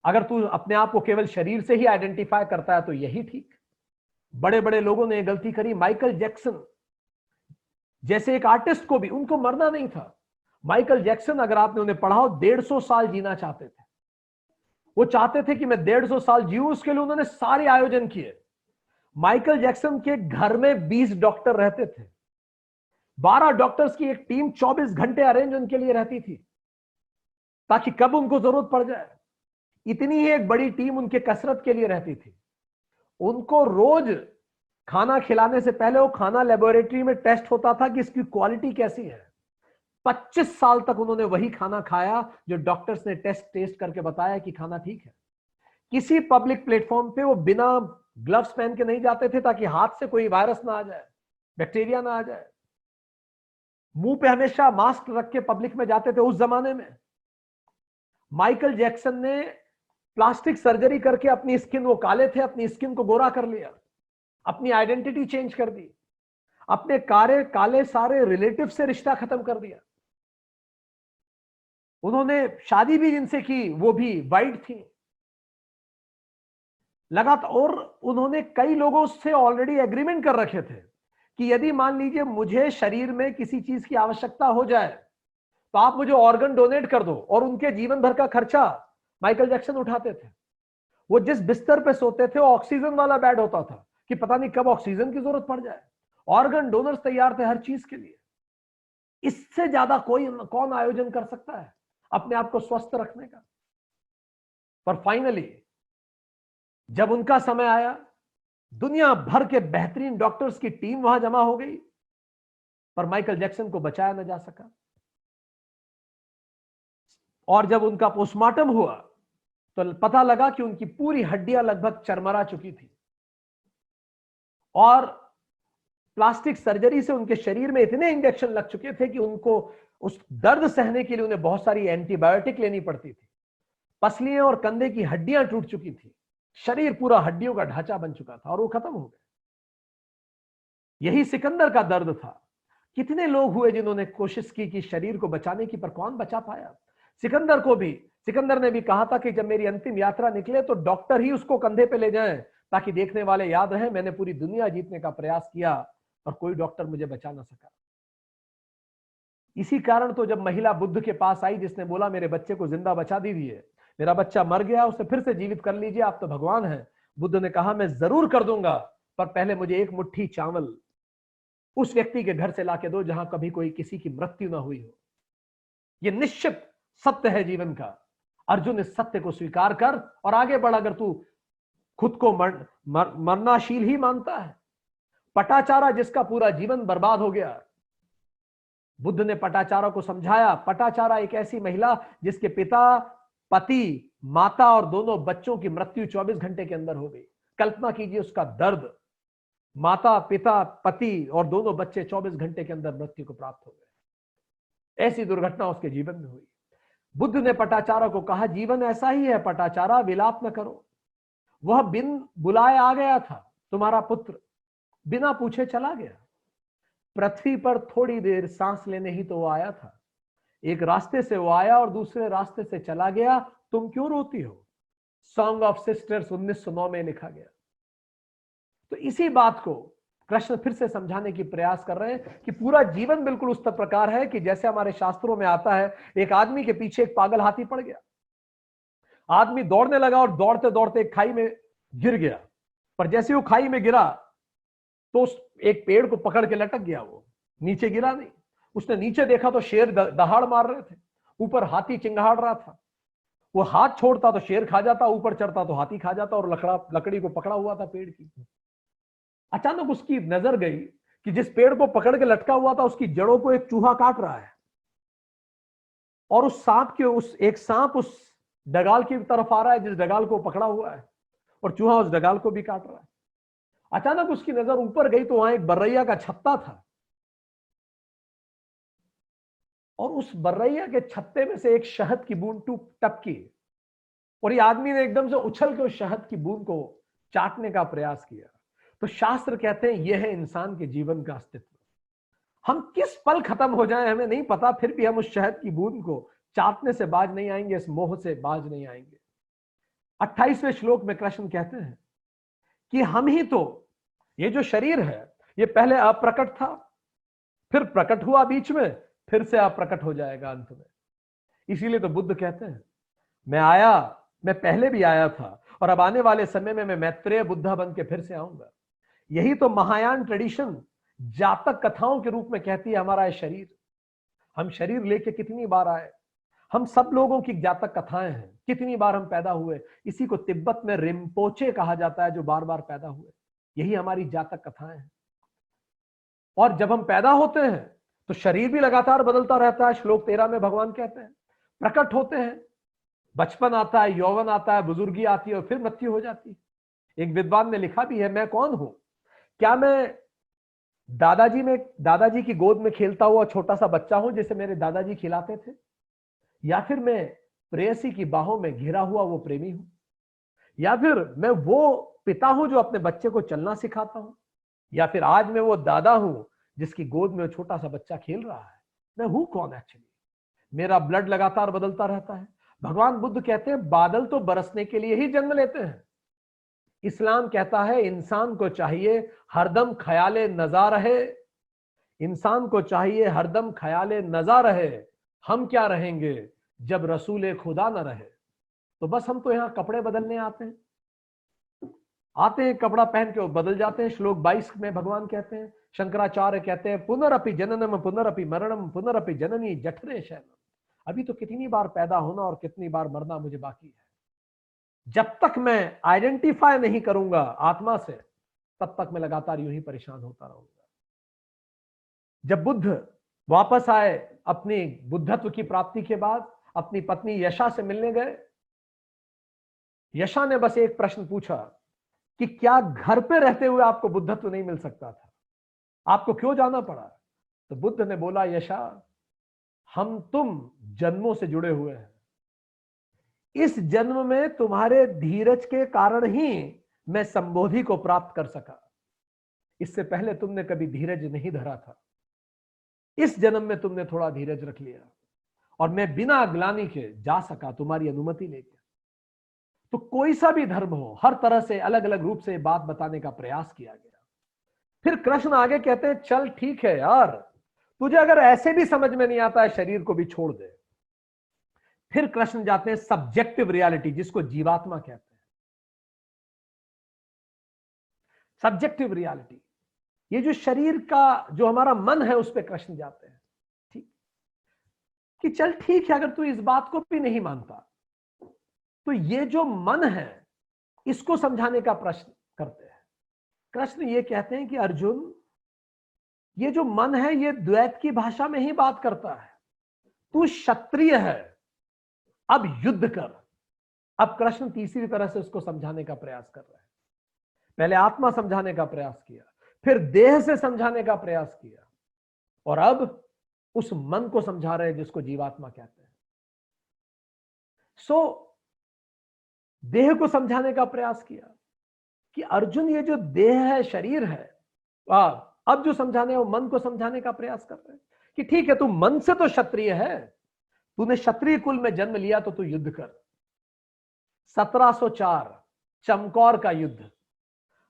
अगर तू अपने आप को केवल शरीर से ही आइडेंटिफाई करता है तो यही ठीक। बड़े बड़े लोगों ने गलती करी, माइकल जैक्सन जैसे एक आर्टिस्ट को भी, उनको मरना नहीं था। माइकल जैक्सन, अगर आपने उन्हें पढ़ा हो, 150 साल जीना चाहते थे। वो चाहते थे कि मैं 150 साल जीऊं, उसके लिए उन्होंने सारे आयोजन किए। माइकल जैक्सन के घर में 20 डॉक्टर रहते थे, 12 डॉक्टर्स की एक टीम 24 घंटे अरेंज उनके लिए रहती थी, ताकि कब उनको जरूरत पड़ जाए। इतनी ही एक बड़ी टीम उनके कसरत के लिए रहती थी। उनको रोज खाना खिलाने से पहले वो खाना लेबोरेटरी में टेस्ट होता था कि इसकी क्वालिटी कैसी है। 25 साल तक उन्होंने वही खाना खाया जो डॉक्टर्स ने टेस्ट करके बताया कि खाना ठीक है। किसी पब्लिक प्लेटफॉर्म पे वो बिना ग्लव्स पहन के नहीं जाते थे, ताकि हाथ से कोई वायरस ना आ जाए, बैक्टीरिया ना आ जाए। मुंह पे हमेशा मास्क रख के पब्लिक में जाते थे उस जमाने में। माइकल जैक्सन ने प्लास्टिक सर्जरी करके अपनी स्किन, वो काले थे, अपनी स्किन को गोरा कर लिया, अपनी आइडेंटिटी चेंज कर दी, अपने काले सारे रिलेटिव से रिश्ता खत्म कर दिया। उन्होंने शादी भी जिनसे की वो भी वाइट थी लगातार, और उन्होंने कई लोगों से ऑलरेडी एग्रीमेंट कर रखे थे कि यदि मान लीजिए मुझे शरीर में किसी चीज की आवश्यकता हो जाए तो आप मुझे ऑर्गन डोनेट कर दो, और उनके जीवन भर का खर्चा माइकल जैक्सन उठाते थे। वो जिस बिस्तर पे सोते थे वो ऑक्सीजन वाला बेड होता था कि पता नहीं कब ऑक्सीजन की जरूरत पड़ जाए। ऑर्गन डोनर्स तैयार थे हर चीज के लिए। इससे ज्यादा कौन आयोजन कर सकता है अपने आप को स्वस्थ रखने का? पर फाइनली जब उनका समय आया, दुनिया भर के बेहतरीन डॉक्टर्स की टीम वहां जमा हो गई, पर माइकल जैक्सन को बचाया न जा सका। और जब उनका पोस्टमार्टम हुआ तो पता लगा कि उनकी पूरी हड्डियां लगभग चरमरा चुकी थी, और प्लास्टिक सर्जरी से उनके शरीर में इतने इंजेक्शन लग चुके थे कि उनको उस दर्द सहने के लिए उन्हें बहुत सारी एंटीबायोटिक लेनी पड़ती थी। पसलियां और कंधे की हड्डियां टूट चुकी थी, शरीर पूरा हड्डियों का ढांचा बन चुका था, और वो खत्म हो गए। यही सिकंदर का दर्द था। कितने लोग हुए जिन्होंने कोशिश की कि शरीर को बचाने की, पर कौन बचा पाया? सिकंदर ने भी कहा था कि जब मेरी अंतिम यात्रा निकले तो डॉक्टर ही उसको कंधे पे ले जाएं, ताकि देखने वाले याद रहे मैंने पूरी दुनिया जीतने का प्रयास किया और कोई डॉक्टर मुझे बचा ना सका। इसी कारण तो जब महिला बुद्ध के पास आई, जिसने बोला मेरे बच्चे को जिंदा बचा दीजिए, मेरा बच्चा मर गया, उसे फिर से जीवित कर लीजिए, आप तो भगवान हैं। बुद्ध ने कहा मैं जरूर कर दूंगा, पर पहले मुझे एक मुट्ठी चावल उस व्यक्ति के घर से लाके दो जहां कभी कोई किसी की मृत्यु ना हुई हो। यह निश्चित सत्य है जीवन का। अर्जुन, इस सत्य को स्वीकार कर और आगे बढ़। अगर तू खुद को मरनाशील ही मानता है। पटाचारा जिसका पूरा जीवन बर्बाद हो गया, बुद्ध ने पटाचारा को समझाया। पटाचारा एक ऐसी महिला जिसके पिता, पति, माता और दोनों बच्चों की मृत्यु 24 घंटे के अंदर हो गई। कल्पना कीजिए उसका दर्द। माता, पिता, पति और दोनों बच्चे 24 घंटे के अंदर मृत्यु को प्राप्त हो गए। ऐसी दुर्घटना उसके जीवन में हुई। बुद्ध ने पटाचारा को कहा, जीवन ऐसा ही है पटाचारा, विलाप न करो। वह बिन बुलाए आ गया था, तुम्हारा पुत्र बिना पूछे चला गया। पृथ्वी पर थोड़ी देर सांस लेने ही तो वो आया था। एक रास्ते से वो आया और दूसरे रास्ते से चला गया, तुम क्यों रोती हो? सॉन्ग ऑफ सिस्टर्स 1909 में लिखा गया। तो इसी बात को कृष्ण फिर से समझाने की प्रयास कर रहे हैं कि पूरा जीवन बिल्कुल उस प्रकार है कि जैसे हमारे शास्त्रों में आता है, एक आदमी के पीछे एक पागल हाथी पड़ गया। आदमी दौड़ने लगा और दौड़ते दौड़ते एक खाई में गिर गया, पर जैसे वो खाई में गिरा तो उस एक पेड़ को पकड़ के लटक गया, वो नीचे गिरा नहीं। उसने नीचे देखा तो शेर दहाड़ मार रहे थे, ऊपर हाथी चिंगाड़ रहा था। वो हाथ छोड़ता तो शेर खा जाता, ऊपर चढ़ता तो हाथी खा जाता, और लकड़ी को पकड़ा हुआ था पेड़ की। अचानक उसकी नजर गई कि जिस पेड़ को पकड़ के लटका हुआ था उसकी जड़ों को एक चूहा काट रहा है, और एक सांप उस डगाल की तरफ आ रहा है जिस डगाल को पकड़ा हुआ है, और चूहा उस डगाल को भी काट रहा है। अचानक उसकी नजर ऊपर गई तो वहां एक बर्रैया का छत्ता था, और उस बर्रैया के छत्ते में से एक शहद की बूंद टपकी, और ये आदमी ने एकदम से उछल के उस शहद की बूंद को चाटने का प्रयास किया। तो शास्त्र कहते हैं यह है इंसान के जीवन का अस्तित्व। हम किस पल खत्म हो जाए हमें नहीं पता, फिर भी हम उस शहद की बूंद को चाटने से बाज नहीं आएंगे, इस मोह से बाज नहीं आएंगे। 28वें श्लोक में कृष्ण कहते हैं कि हम ही तो, ये जो शरीर है ये पहले अप्रकट था, फिर प्रकट हुआ बीच में, फिर से अप्रकट हो जाएगा अंत में। इसीलिए तो बुद्ध कहते हैं मैं पहले भी आया था, और अब आने वाले समय में मैं मैत्रेय बुद्धा बन के फिर से आऊंगा। यही तो महायान ट्रेडिशन जातक कथाओं के रूप में कहती है हमारा शरीर। हम शरीर लेके कितनी बार आए, हम सब लोगों की जातक कथाएं हैं, कितनी बार हम पैदा हुए। इसी को तिब्बत में रिम्पोचे कहा जाता है, जो बार बार पैदा हुए। यही हमारी जातक कथाएं हैं। और जब हम पैदा होते हैं तो शरीर भी लगातार बदलता रहता है। श्लोक 13 में भगवान कहते हैं प्रकट होते हैं, बचपन आता है, यौवन आता है, बुजुर्गी आती है, और फिर मृत्यु हो जाती है। एक विद्वान ने लिखा भी है, मैं कौन हूं? क्या मैं दादाजी की गोद में खेलता हुआ छोटा सा बच्चा हूं जिसे मेरे दादाजी खिलाते थे, या फिर मैं प्रेयसी की बाहों में घिरा हुआ वो प्रेमी हूं, या फिर मैं वो पिता हूं जो अपने बच्चे को चलना सिखाता हूं, या फिर आज मैं वो दादा हूं जिसकी गोद में छोटा सा बच्चा खेल रहा है? मैं हूं कौन एक्चुअली? मेरा ब्लड लगातार बदलता रहता है। भगवान बुद्ध कहते हैं बादल तो बरसने के लिए ही जन्म लेते हैं। इस्लाम कहता है इंसान को चाहिए हरदम ख्याले नज़ा रहे, इंसान को चाहिए हरदम ख्याले नज़ा रहे। हम क्या रहेंगे जब रसूल खुदा न रहे? तो बस हम तो यहां कपड़े बदलने आते हैं, कपड़ा पहन के बदल जाते हैं। श्लोक 22 में भगवान कहते हैं, शंकराचार्य कहते हैं, पुनरअपि जननम पुनरअपि मरणम पुनरअपि जननी जठरे शयनम। अभी तो कितनी बार पैदा होना और कितनी बार मरना मुझे बाकी है। जब तक मैं आइडेंटिफाई नहीं करूंगा आत्मा से, तब तक मैं लगातार यूं ही परेशान होता रहूंगा। जब बुद्ध वापस आए अपनी बुद्धत्व की प्राप्ति के बाद, अपनी पत्नी यशा से मिलने गए। यशा ने बस एक प्रश्न पूछा कि क्या घर पे रहते हुए आपको बुद्धत्व नहीं मिल सकता था? आपको क्यों जाना पड़ा? तो बुद्ध ने बोला, यशा, हम तुम जन्मों से जुड़े हुए हैं। इस जन्म में तुम्हारे धीरज के कारण ही मैं संबोधि को प्राप्त कर सका। इससे पहले तुमने कभी धीरज नहीं धरा था। इस जन्म में तुमने थोड़ा धीरज रख लिया, और मैं बिना ग्लानि के जा सका तुम्हारी अनुमति लेकर। तो कोई सा भी धर्म हो, हर तरह से अलग अलग रूप से बात बताने का प्रयास किया गया। फिर कृष्ण आगे कहते हैं, चल ठीक है यार, तुझे अगर ऐसे भी समझ में नहीं आता है, शरीर को भी छोड़ दे। फिर कृष्ण जाते हैं सब्जेक्टिव रियलिटी, जिसको जीवात्मा कहते हैं। सब्जेक्टिव रियलिटी, ये जो शरीर का जो हमारा मन है, उस पर कृष्ण जाते हैं। ठीक कि चल ठीक है, अगर तू इस बात को भी नहीं मानता तो ये जो मन है इसको समझाने का प्रश्न करते हैं। कृष्ण ये कहते हैं कि अर्जुन, ये जो मन है ये द्वैत की भाषा में ही बात करता है। तू क्षत्रिय है, अब युद्ध कर। अब कृष्ण तीसरी तरह से उसको समझाने का प्रयास कर रहे हैं। पहले आत्मा समझाने का प्रयास किया, फिर देह से समझाने का प्रयास किया, और अब उस मन को समझा रहे हैं जिसको जीवात्मा कहते हैं। सो देह को समझाने का प्रयास किया कि अर्जुन ये जो देह है, शरीर है, अब जो समझाने वो मन को समझाने का प्रयास कर रहे हैं कि ठीक है, तू मन से तो क्षत्रिय है, तूने क्षत्रिय कुल में जन्म लिया तो तू युद्ध कर। 1704 चमकौर का युद्ध,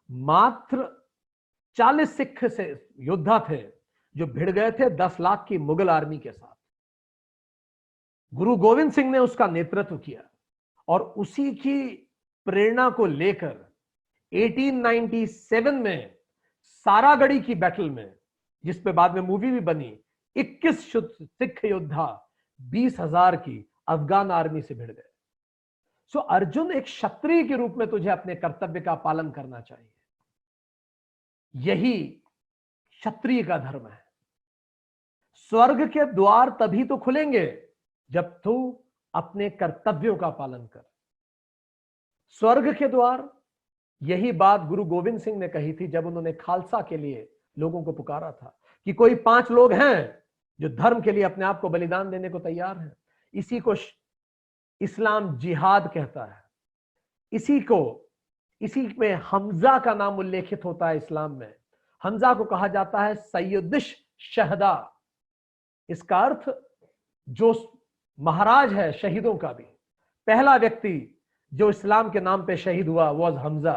मात्र 40 सिख से योद्धा थे जो भिड़ गए थे 10 लाख की मुगल आर्मी के साथ। गुरु गोविंद सिंह ने उसका नेतृत्व किया और उसी की प्रेरणा को लेकर 1897 में सारागढ़ी की बैटल में, जिस पे बाद में मूवी भी बनी, 21 सिख योद्धा 20,000 की अफगान आर्मी से भिड़ गए। सो अर्जुन, एक क्षत्रिय के रूप में तुझे अपने कर्तव्य का पालन करना चाहिए। यही क्षत्रिय का धर्म है। स्वर्ग के द्वार तभी तो खुलेंगे जब तू अपने कर्तव्यों का पालन कर। स्वर्ग के द्वार, यही बात गुरु गोविंद सिंह ने कही थी जब उन्होंने खालसा के लिए लोगों को पुकारा था कि कोई 5 लोग हैं जो धर्म के लिए अपने आप को बलिदान देने को तैयार हैं। इसी को इस्लाम जिहाद कहता है। इसी में हमजा का नाम उल्लेखित होता है इस्लाम में। हमजा को कहा जाता है सैयदुश शहदा। इसका अर्थ जो महाराज है शहीदों का भी, पहला व्यक्ति जो इस्लाम के नाम पे शहीद हुआ वो हमजा।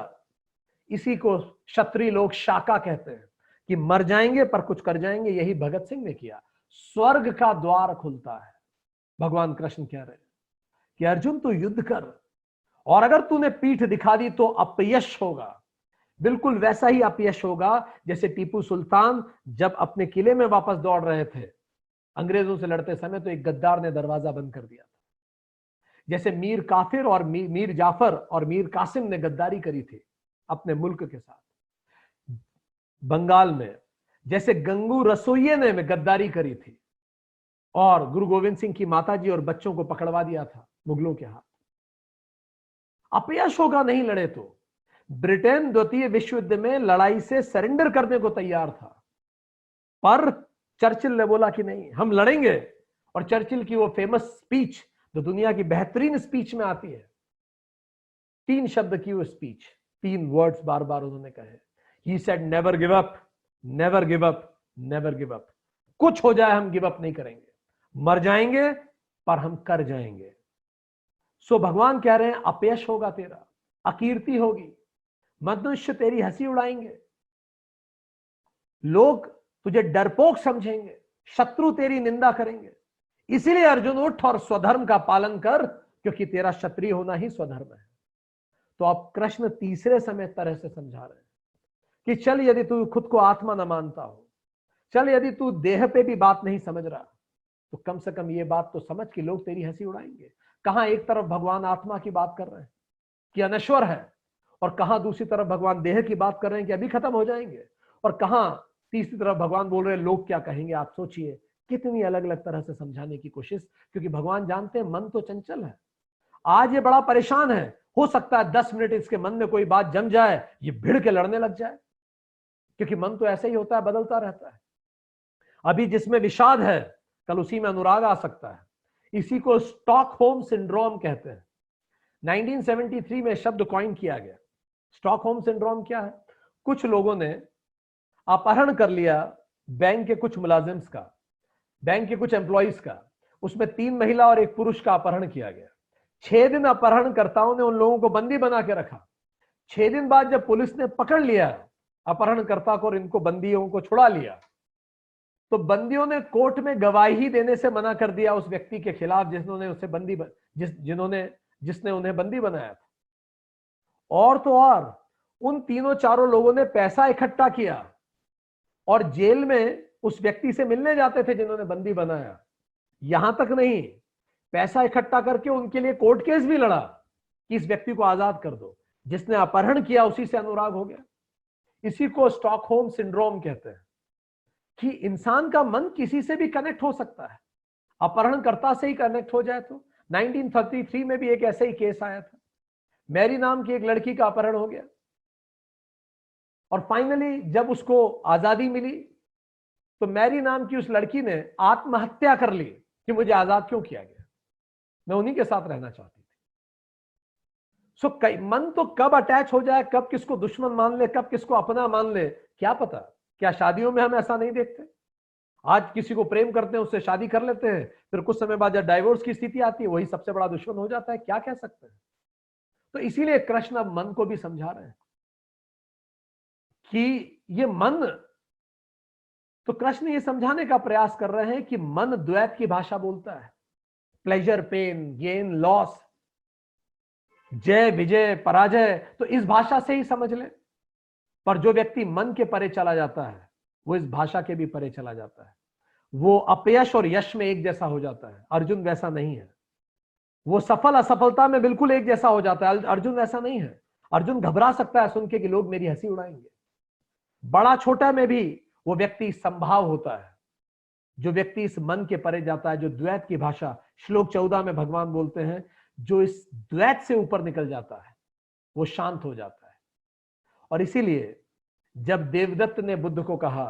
इसी को क्षत्रिय लोग शाका कहते हैं कि मर जाएंगे पर कुछ कर जाएंगे। यही भगत सिंह ने किया। स्वर्ग का द्वार खुलता है। भगवान कृष्ण कह रहे हैं कि अर्जुन तू युद्ध कर, और अगर तूने पीठ दिखा दी तो अपयश होगा। बिल्कुल वैसा ही अपयश होगा जैसे टीपू सुल्तान जब अपने किले में वापस दौड़ रहे थे अंग्रेजों से लड़ते समय, तो एक गद्दार ने दरवाजा बंद कर दिया था। जैसे मीर काफिर और मीर जाफर और मीर कासिम ने गद्दारी करी थी अपने मुल्क के साथ बंगाल में, जैसे गंगू रसोइये ने गद्दारी करी थी और गुरु गोविंद सिंह की माताजी और बच्चों को पकड़वा दिया था मुगलों के हाथ। अपयश होगा नहीं लड़े तो। ब्रिटेन द्वितीय विश्व युद्ध में लड़ाई से सरेंडर करने को तैयार था, पर चर्चिल ने बोला कि नहीं, हम लड़ेंगे। और चर्चिल की वो फेमस स्पीच जो दुनिया की बेहतरीन स्पीच में आती है, 3 शब्द की वो स्पीच, 3 वर्ड्स बार बार उन्होंने कहे। He said never give up, never give up, never give up. कुछ हो जाए हम गिव अप नहीं करेंगे, मर जाएंगे पर हम कर जाएंगे। सो भगवान कह रहे हैं अपयश होगा तेरा, अकीर्ति होगी, मनुष्य तेरी हंसी उड़ाएंगे, लोग तुझे डरपोक समझेंगे, शत्रु तेरी निंदा करेंगे। इसीलिए अर्जुन उठ और स्वधर्म का पालन कर, क्योंकि तेरा क्षत्रिय होना ही स्वधर्म है। तो अब कृष्ण तीसरे समय तरह से समझा रहे हैं कि चल, यदि तू खुद को आत्मा न मानता हो, चल यदि तू देह पे भी बात नहीं समझ रहा, तो कम से कम ये बात तो समझ कि लोग तेरी हंसी उड़ाएंगे। कहां एक तरफ भगवान आत्मा की बात कर रहे हैं कि अनश्वर है, और कहां दूसरी तरफ भगवान देह की बात कर रहे हैं कि अभी खत्म हो जाएंगे, और कहां तीसरी तरफ भगवान बोल रहे हैं लोग क्या कहेंगे। आप सोचिए कितनी अलग अलग तरह से समझाने की कोशिश, क्योंकि भगवान जानते हैं मन तो चंचल है। आज ये बड़ा परेशान है, हो सकता है 10 मिनट इसके मन में कोई बात जम जाए, ये भिड़ के लड़ने लग जाए, क्योंकि मन तो ऐसे ही होता है, बदलता रहता है। अभी जिसमें विषाद है कल उसी में अनुराग आ सकता है। इसी को स्टॉकहोम सिंड्रोम कहते हैं। 1973 में शब्द कॉइन किया गया। स्टॉकहोम सिंड्रोम क्या है? कुछ लोगों ने अपहरण कर लिया बैंक के कुछ मुलाजिम्स का, बैंक के कुछ एम्प्लॉइज का। उसमें 3 महिला और 1 पुरुष का अपहरण किया गया। 6 दिन अपहरणकर्ताओं ने उन लोगों को बंदी बना के रखा। 6 दिन बाद जब पुलिस ने पकड़ लिया अपहरणकर्ता को और इनको बंदियों को छुड़ा लिया, तो बंदियों ने कोर्ट में गवाही देने से मना कर दिया उस व्यक्ति के खिलाफ जिन्होंने उसे बंदी जिसने उन्हें बंदी बनाया था। और तो और उन 3-4 लोगों ने पैसा इकट्ठा किया और जेल में उस व्यक्ति से मिलने जाते थे जिन्होंने बंदी बनाया। यहां तक नहीं, पैसा इकट्ठा करके उनके लिए कोर्ट केस भी लड़ा कि इस व्यक्ति को आजाद कर दो। जिसने अपहरण किया उसी से अनुराग हो गया। इसी को स्टॉकहोम सिंड्रोम कहते हैं कि इंसान का मन किसी से भी कनेक्ट हो सकता है, अपहरणकर्ता से ही कनेक्ट हो जाए तो। 1933 में भी एक ऐसा ही केस आया था। मैरी नाम की एक लड़की का अपहरण हो गया और फाइनली जब उसको आजादी मिली तो मैरी नाम की उस लड़की ने आत्महत्या कर ली कि मुझे आजाद क्यों किया गया, मैं उन्हीं के साथ रहना चाहती थी। मन तो कब अटैच हो जाए, कब किसको दुश्मन मान ले, कब किसको अपना मान ले, क्या पता। क्या शादियों में हम ऐसा नहीं देखते? आज किसी को प्रेम करते हैं, उससे शादी कर लेते हैं, फिर कुछ समय बाद जब डाइवोर्स की स्थिति आती है, वही सबसे बड़ा दुश्मन हो जाता है। क्या कह सकते हैं? तो इसीलिए कृष्ण अब मन को भी समझा रहे हैं कि ये मन, तो कृष्ण ये समझाने का प्रयास कर रहे हैं कि मन द्वैत की भाषा बोलता है। प्लेजर, पेन, गेन, लॉस, जय, विजय, पराजय, तो इस भाषा से ही समझ ले। पर जो व्यक्ति मन के परे चला जाता है, वो इस भाषा के भी परे चला जाता है। वो अपयश और यश में एक जैसा हो जाता है। अर्जुन वैसा नहीं है। वो सफल असफलता में बिल्कुल एक जैसा हो जाता है। अर्जुन वैसा नहीं है। अर्जुन घबरा सकता है सुन के कि लोग मेरी हंसी उड़ाएंगे। बड़ा छोटा में भी वो व्यक्ति संभाव होता है। जो व्यक्ति इस मन के परे जाता है, जो द्वैत की भाषा, श्लोक 14 में भगवान बोलते हैं, जो इस द्वैत से ऊपर निकल जाता है, वो शांत हो जाता है। और इसीलिए जब देवदत्त ने बुद्ध को कहा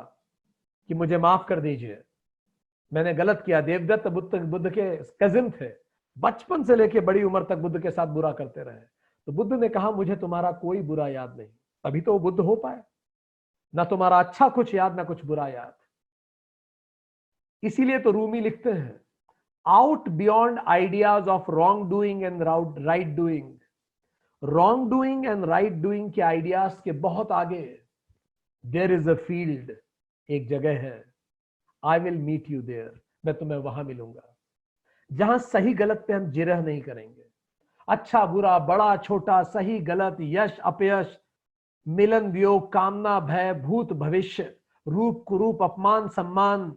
कि मुझे माफ कर दीजिए, मैंने गलत किया। देवदत्त बुद्ध के कजिन थे, बचपन से लेकर बड़ी उम्र तक बुद्ध के साथ बुरा करते रहे। तो बुद्ध ने कहा मुझे तुम्हारा कोई बुरा याद नहीं। तभी तो वो बुद्ध हो पाए। ना तुम्हारा अच्छा कुछ याद, ना कुछ बुरा याद। इसीलिए तो रूमी लिखते हैं, out beyond ideas of wrong doing and right doing. Wrong doing and right doing के आइडियाज के बहुत आगे देयर इज अ फील्ड, एक जगह है। I will meet you there, मैं तुम्हें वहां मिलूंगा, जहां सही गलत पे हम जिरह नहीं करेंगे। अच्छा बुरा, बड़ा छोटा, सही गलत, यश अपयश, मिलन वियोग, कामना भय, भूत भविष्य, रूप कुरूप, अपमान सम्मान,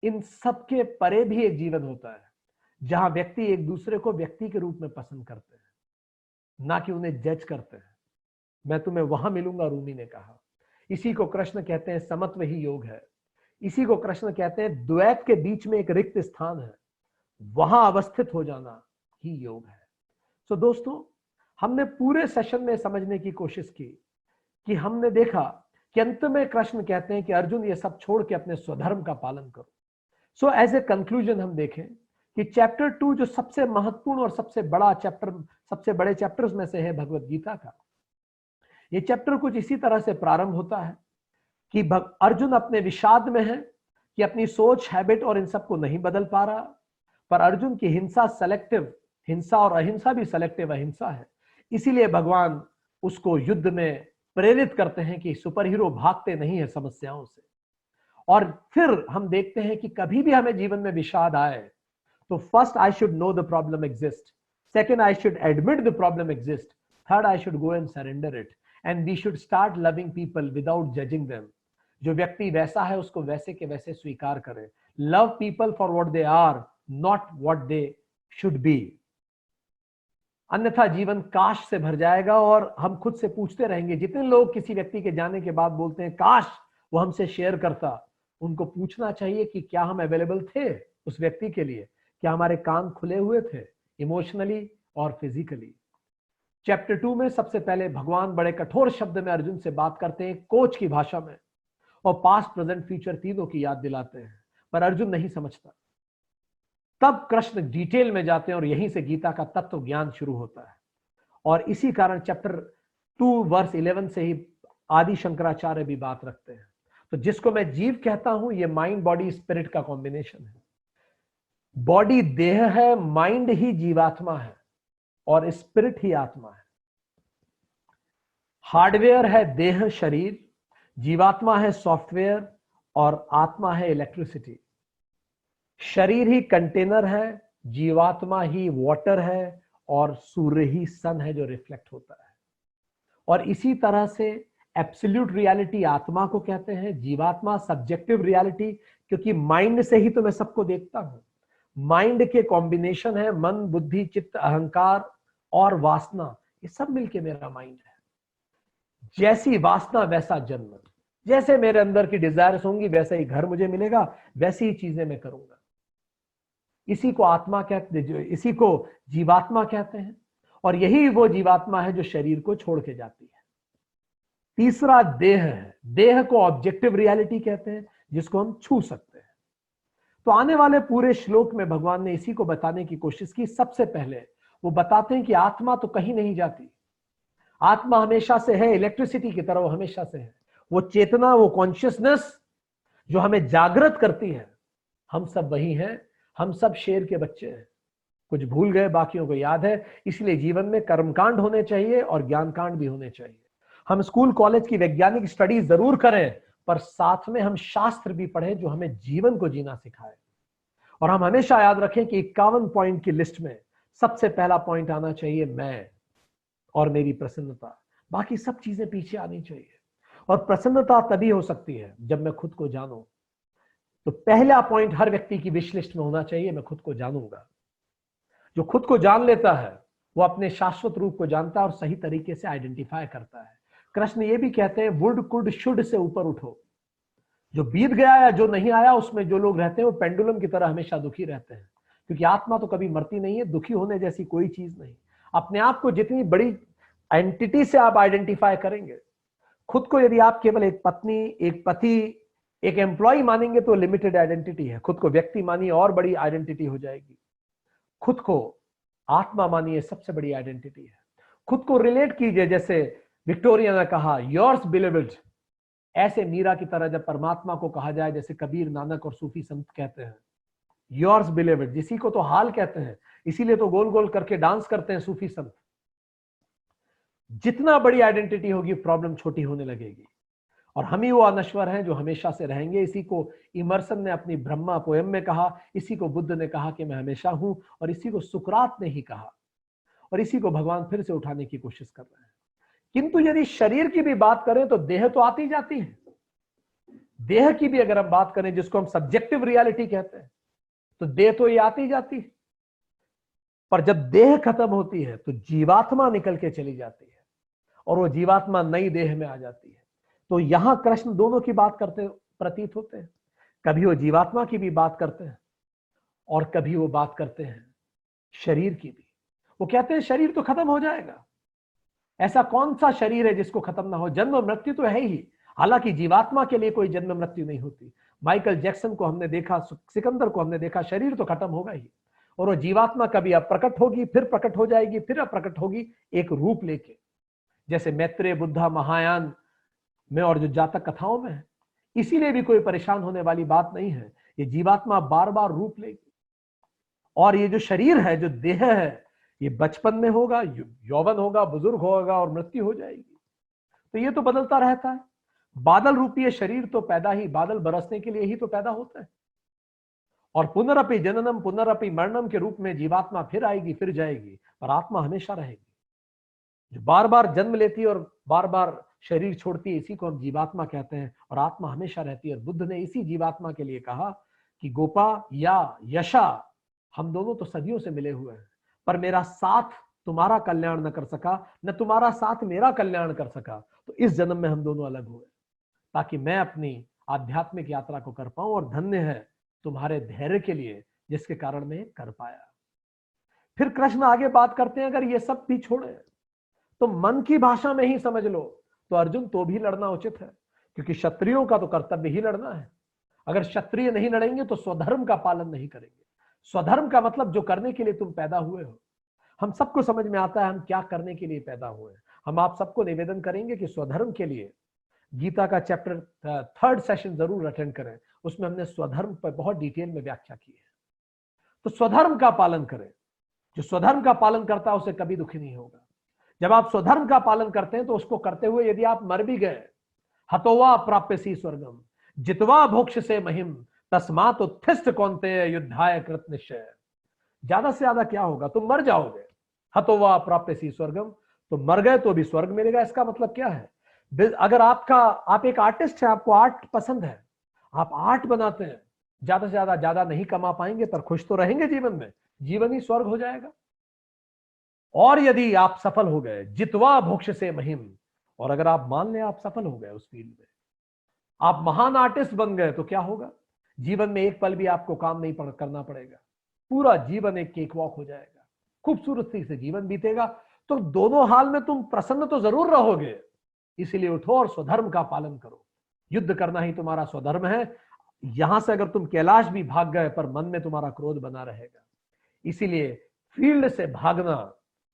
इन सब के परे भी एक जीवन होता है, जहां व्यक्ति एक दूसरे को व्यक्ति के रूप में पसंद करते हैं, ना कि उन्हें जज करते हैं। मैं तुम्हें वहां मिलूंगा, रूमी ने कहा। इसी को कृष्ण कहते हैं समत्व ही योग है। इसी को कृष्ण कहते हैं द्वैत के बीच में एक रिक्त स्थान है, वहां अवस्थित हो जाना ही योग है। तो दोस्तों, हमने पूरे सेशन में समझने की कोशिश की कि हमने देखा कि अंत में कृष्ण कहते हैं कि अर्जुन ये सब छोड़ के अपने स्वधर्म का पालन करो। सो एज ए कंक्लूजन हम देखें कि चैप्टर 2 जो सबसे महत्वपूर्ण और सबसे बड़ा चैप्टर, सबसे बड़े चैप्टर्स में से है भगवत गीता का, ये चैप्टर कुछ इसी तरह से प्रारंभ होता है कि अर्जुन अपने विषाद में है कि अपनी सोच, हैबिट और इन सबको नहीं बदल पा रहा। पर अर्जुन की हिंसा सेलेक्टिव हिंसा और अहिंसा भी सेलेक्टिव अहिंसा है। इसीलिए भगवान उसको युद्ध में प्रेरित करते हैं कि सुपर हीरो भागते नहीं है समस्याओं से। और फिर हम देखते हैं कि कभी भी हमें जीवन में विषाद आए तो first I should know the problem exist, second I should admit the problem exist, third I should go and surrender it, and we should start loving people without judging them. जो व्यक्ति वैसा है उसको वैसे के वैसे स्वीकार करें। Love people for what they are, not what they should be. अन्यथा जीवन काश से भर जाएगा और हम खुद से पूछते रहेंगे। जितने लोग किसी व्यक्ति के जाने के बाद बोलते हैं काश वो हमसे शेयर करता, उनको पूछना चाहिए कि क्या हम अवेलेबल थे उस व्यक्ति के लिए, क्या हमारे कान खुले हुए थे इमोशनली और फिजिकली। चैप्टर 2 में सबसे पहले भगवान बड़े कठोर शब्द में अर्जुन से बात करते हैं, कोच की भाषा में, और पास्ट प्रेजेंट फ्यूचर तीनों की याद दिलाते हैं। पर अर्जुन नहीं समझता। तब कृष्ण डिटेल में जाते हैं और यहीं से गीता का तत्व ज्ञान शुरू होता है। और इसी कारण चैप्टर 2 वर्स 11 से ही आदि शंकराचार्य भी बात रखते हैं। तो जिसको मैं जीव कहता हूं, ये माइंड बॉडी स्पिरिट का कॉम्बिनेशन है। बॉडी देह है, माइंड ही जीवात्मा है और स्पिरिट ही आत्मा है। हार्डवेयर है देह शरीर, जीवात्मा है सॉफ्टवेयर और आत्मा है इलेक्ट्रिसिटी। शरीर ही कंटेनर है, जीवात्मा ही वाटर है और सूर्य ही सन है जो रिफ्लेक्ट होता है। और इसी तरह से एब्सोल्यूट रियलिटी आत्मा को कहते हैं, जीवात्मा सब्जेक्टिव रियलिटी, क्योंकि माइंड से ही तो मैं सबको देखता हूं। माइंड के कॉम्बिनेशन है मन, बुद्धि, चित्त, अहंकार और वासना, ये सब मिलके मेरा माइंड है। जैसी वासना वैसा जन्म, जैसे मेरे अंदर की डिजायर्स होंगी वैसे ही घर मुझे मिलेगा, वैसी ही चीजें मैं करूंगा। इसी को आत्मा कहते हैं, इसी को जीवात्मा कहते हैं। और यही वो जीवात्मा है जो शरीर को छोड़ के जाती है। तीसरा देह है। देह को ऑब्जेक्टिव रियलिटी कहते हैं, जिसको हम छू सकते हैं। तो आने वाले पूरे श्लोक में भगवान ने इसी को बताने की कोशिश की। सबसे पहले वो बताते हैं कि आत्मा तो कहीं नहीं जाती, आत्मा हमेशा से है, इलेक्ट्रिसिटी की तरह वो हमेशा से है। वो चेतना, वो कॉन्शियसनेस जो हमें जागृत करती है, हम सब वही हैं। हम सब शेर के बच्चे हैं, कुछ भूल गए, बाकियों को याद है। इसलिए जीवन में कर्मकांड होने चाहिए और ज्ञान कांड भी होने चाहिए। हम स्कूल कॉलेज की वैज्ञानिक स्टडी जरूर करें, पर साथ में हम शास्त्र भी पढ़ें जो हमें जीवन को जीना सिखाए। और हम हमेशा याद रखें कि 51 पॉइंट की लिस्ट में सबसे पहला पॉइंट आना चाहिए मैं और मेरी प्रसन्नता। बाकी सब चीजें पीछे आनी चाहिए। और प्रसन्नता तभी हो सकती है जब मैं खुद को जानूं। तो पहला पॉइंट हर व्यक्ति की विश लिस्ट में होना चाहिए, मैं खुद को जानूंगा। जो खुद को जान लेता है वो अपने शाश्वत रूप को जानता है और सही तरीके से आइडेंटिफाई करता है। कृष्ण ये भी कहते हैं, वुड कुड शुड से ऊपर उठो। जो बीत गया या जो नहीं आया उसमें जो लोग रहते हैं वो पेंडुलम की तरह हमेशा दुखी रहते हैं, क्योंकि आत्मा तो कभी मरती नहीं है। दुखी होने जैसी कोई चीज नहीं। अपने आप को जितनी बड़ी एंटिटी से आप आइडेंटिफाई करेंगे, खुद को यदि आप केवल एक पत्नी, एक पति, एक एम्प्लॉय मानेंगे तो लिमिटेड आइडेंटिटी है। खुद को व्यक्ति मानिए और बड़ी आइडेंटिटी हो जाएगी। खुद को आत्मा मानिए, सबसे बड़ी आइडेंटिटी है। खुद को रिलेट कीजिए, जैसे विक्टोरिया ने कहा योर्स बिलीव्ड। ऐसे मीरा की तरह जब परमात्मा को कहा जाए, जैसे कबीर, नानक और सूफी संत कहते हैं योर्स बिलीव्ड, जिसी को तो हाल कहते हैं, इसीलिए तो गोल गोल करके डांस करते हैं सूफी संत। जितना बड़ी आइडेंटिटी होगी प्रॉब्लम छोटी होने लगेगी। और हम ही वो अनश्वर हैं जो हमेशा से रहेंगे। इसी को इमर्सन ने अपनी ब्रह्मा पोएम में कहा, इसी को बुद्ध ने कहा कि मैं हमेशा हूं, और इसी को सुकरात ने ही कहा, और इसी को भगवान फिर से उठाने की कोशिश कर रहे हैं। किंतु यदि शरीर की भी बात करें तो देह तो आती जाती है। देह की भी अगर हम बात करें, जिसको हम सब्जेक्टिव रियलिटी कहते हैं, तो देह तो ये आती जाती है। पर जब देह खत्म होती है तो जीवात्मा निकल के चली जाती है, और वो जीवात्मा नई देह में आ जाती है। तो यहां कृष्ण दोनों की बात करते प्रतीत होते हैं। कभी वो जीवात्मा की भी बात करते हैं और कभी वो बात करते हैं शरीर की भी। वो कहते हैं शरीर तो खत्म हो जाएगा। ऐसा कौन सा शरीर है जिसको खत्म ना हो? जन्म मृत्यु तो है ही, हालांकि जीवात्मा के लिए कोई जन्म मृत्यु नहीं होती। माइकल जैक्सन को हमने देखा, सिकंदर को हमने देखा, शरीर तो खत्म होगा ही, और वो जीवात्मा कभी अप्रकट होगी, फिर प्रकट हो जाएगी, फिर अप्रकट होगी, एक रूप लेके। जैसे मैत्रेय, बुद्धा, महायान में और जो जातक कथाओं में है। इसीलिए भी कोई परेशान होने वाली बात नहीं है। ये जीवात्मा बार बार रूप लेगी, और ये जो शरीर है, जो देह है, ये बचपन में होगा, यौवन होगा, बुजुर्ग होगा और मृत्यु हो जाएगी। तो ये तो बदलता रहता है। बादल रूपी ये शरीर तो पैदा ही बादल बरसने के लिए ही तो पैदा होता है, और पुनरपि जननम पुनरपि मरणम के रूप में जीवात्मा फिर आएगी, फिर जाएगी, पर आत्मा हमेशा रहेगी, जो बार बार जन्म लेती है और बार बार शरीर छोड़ती है। इसी को हम जीवात्मा कहते हैं, और आत्मा हमेशा रहती है। और बुद्ध ने इसी जीवात्मा के लिए कहा कि गोपा या यशा, हम दोनों तो सदियों से मिले हुए हैं, पर मेरा साथ तुम्हारा कल्याण न कर सका, न तुम्हारा साथ मेरा कल्याण कर सका। तो इस जन्म में हम दोनों अलग हुए, ताकि मैं अपनी आध्यात्मिक यात्रा को कर पाऊं, और धन्य है तुम्हारे धैर्य के लिए जिसके कारण मैं कर पाया। फिर कृष्ण आगे बात करते हैं, अगर ये सब भी छोड़े तो मन की भाषा में ही समझ लो, तो अर्जुन तो भी लड़ना उचित है, क्योंकि क्षत्रियों का तो कर्तव्य ही लड़ना है। अगर क्षत्रिय नहीं लड़ेंगे तो स्वधर्म का पालन नहीं करेंगे। स्वधर्म का मतलब जो करने के लिए तुम पैदा हुए हो। हम सबको समझ में आता है हम क्या करने के लिए पैदा हुए हैं। हम आप सबको निवेदन करेंगे कि स्वधर्म के लिए गीता का चैप्टर 3rd सेशन जरूर अटेंड करें। उसमें हमने स्वधर्म पर बहुत डिटेल में व्याख्या की है। तो स्वधर्म का पालन करें। जो स्वधर्म का पालन करता है उसे कभी दुखी नहीं होगा। जब आप स्वधर्म का पालन करते हैं तो उसको करते हुए यदि आप मर भी गए, हतोवा प्राप्यसी स्वर्गम जितवा भोक्ष से महिम तस्मात् उत्थिष्ठ कौन्तेय युद्धाय कृत निश्चय। ज्यादा से ज्यादा क्या होगा? तुम मर जाओगे। हतोवा प्राप्यसी स्वर्गम, तो मर गए तो भी स्वर्ग मिलेगा। इसका मतलब क्या है? अगर आप एक आर्टिस्ट है, आपको आर्ट पसंद है, आप आर्ट बनाते हैं, ज्यादा से ज्यादा नहीं कमा पाएंगे पर खुश तो रहेंगे जीवन में, जीवन ही स्वर्ग हो जाएगा। और यदि आप सफल हो गए, जितवा भोक्ष से महिम, और अगर आप मान लें आप सफल हो गए उस फील्ड में, आप महान आर्टिस्ट बन गए, तो क्या होगा? जीवन में एक पल भी आपको काम नहीं करना पड़ेगा। पूरा जीवन एक केक वॉक हो जाएगा, खूबसूरती से जीवन बीतेगा। तो दोनों हाल में तुम प्रसन्न तो जरूर रहोगे। इसीलिए उठो और स्वधर्म का पालन करो। युद्ध करना ही तुम्हारा स्वधर्म है। यहां से अगर तुम कैलाश भी भाग गए पर मन में तुम्हारा क्रोध बना रहेगा। इसीलिए फील्ड से भागना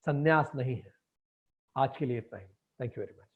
संन्यास नहीं है। आज के लिए इतना ही। Thank you very much.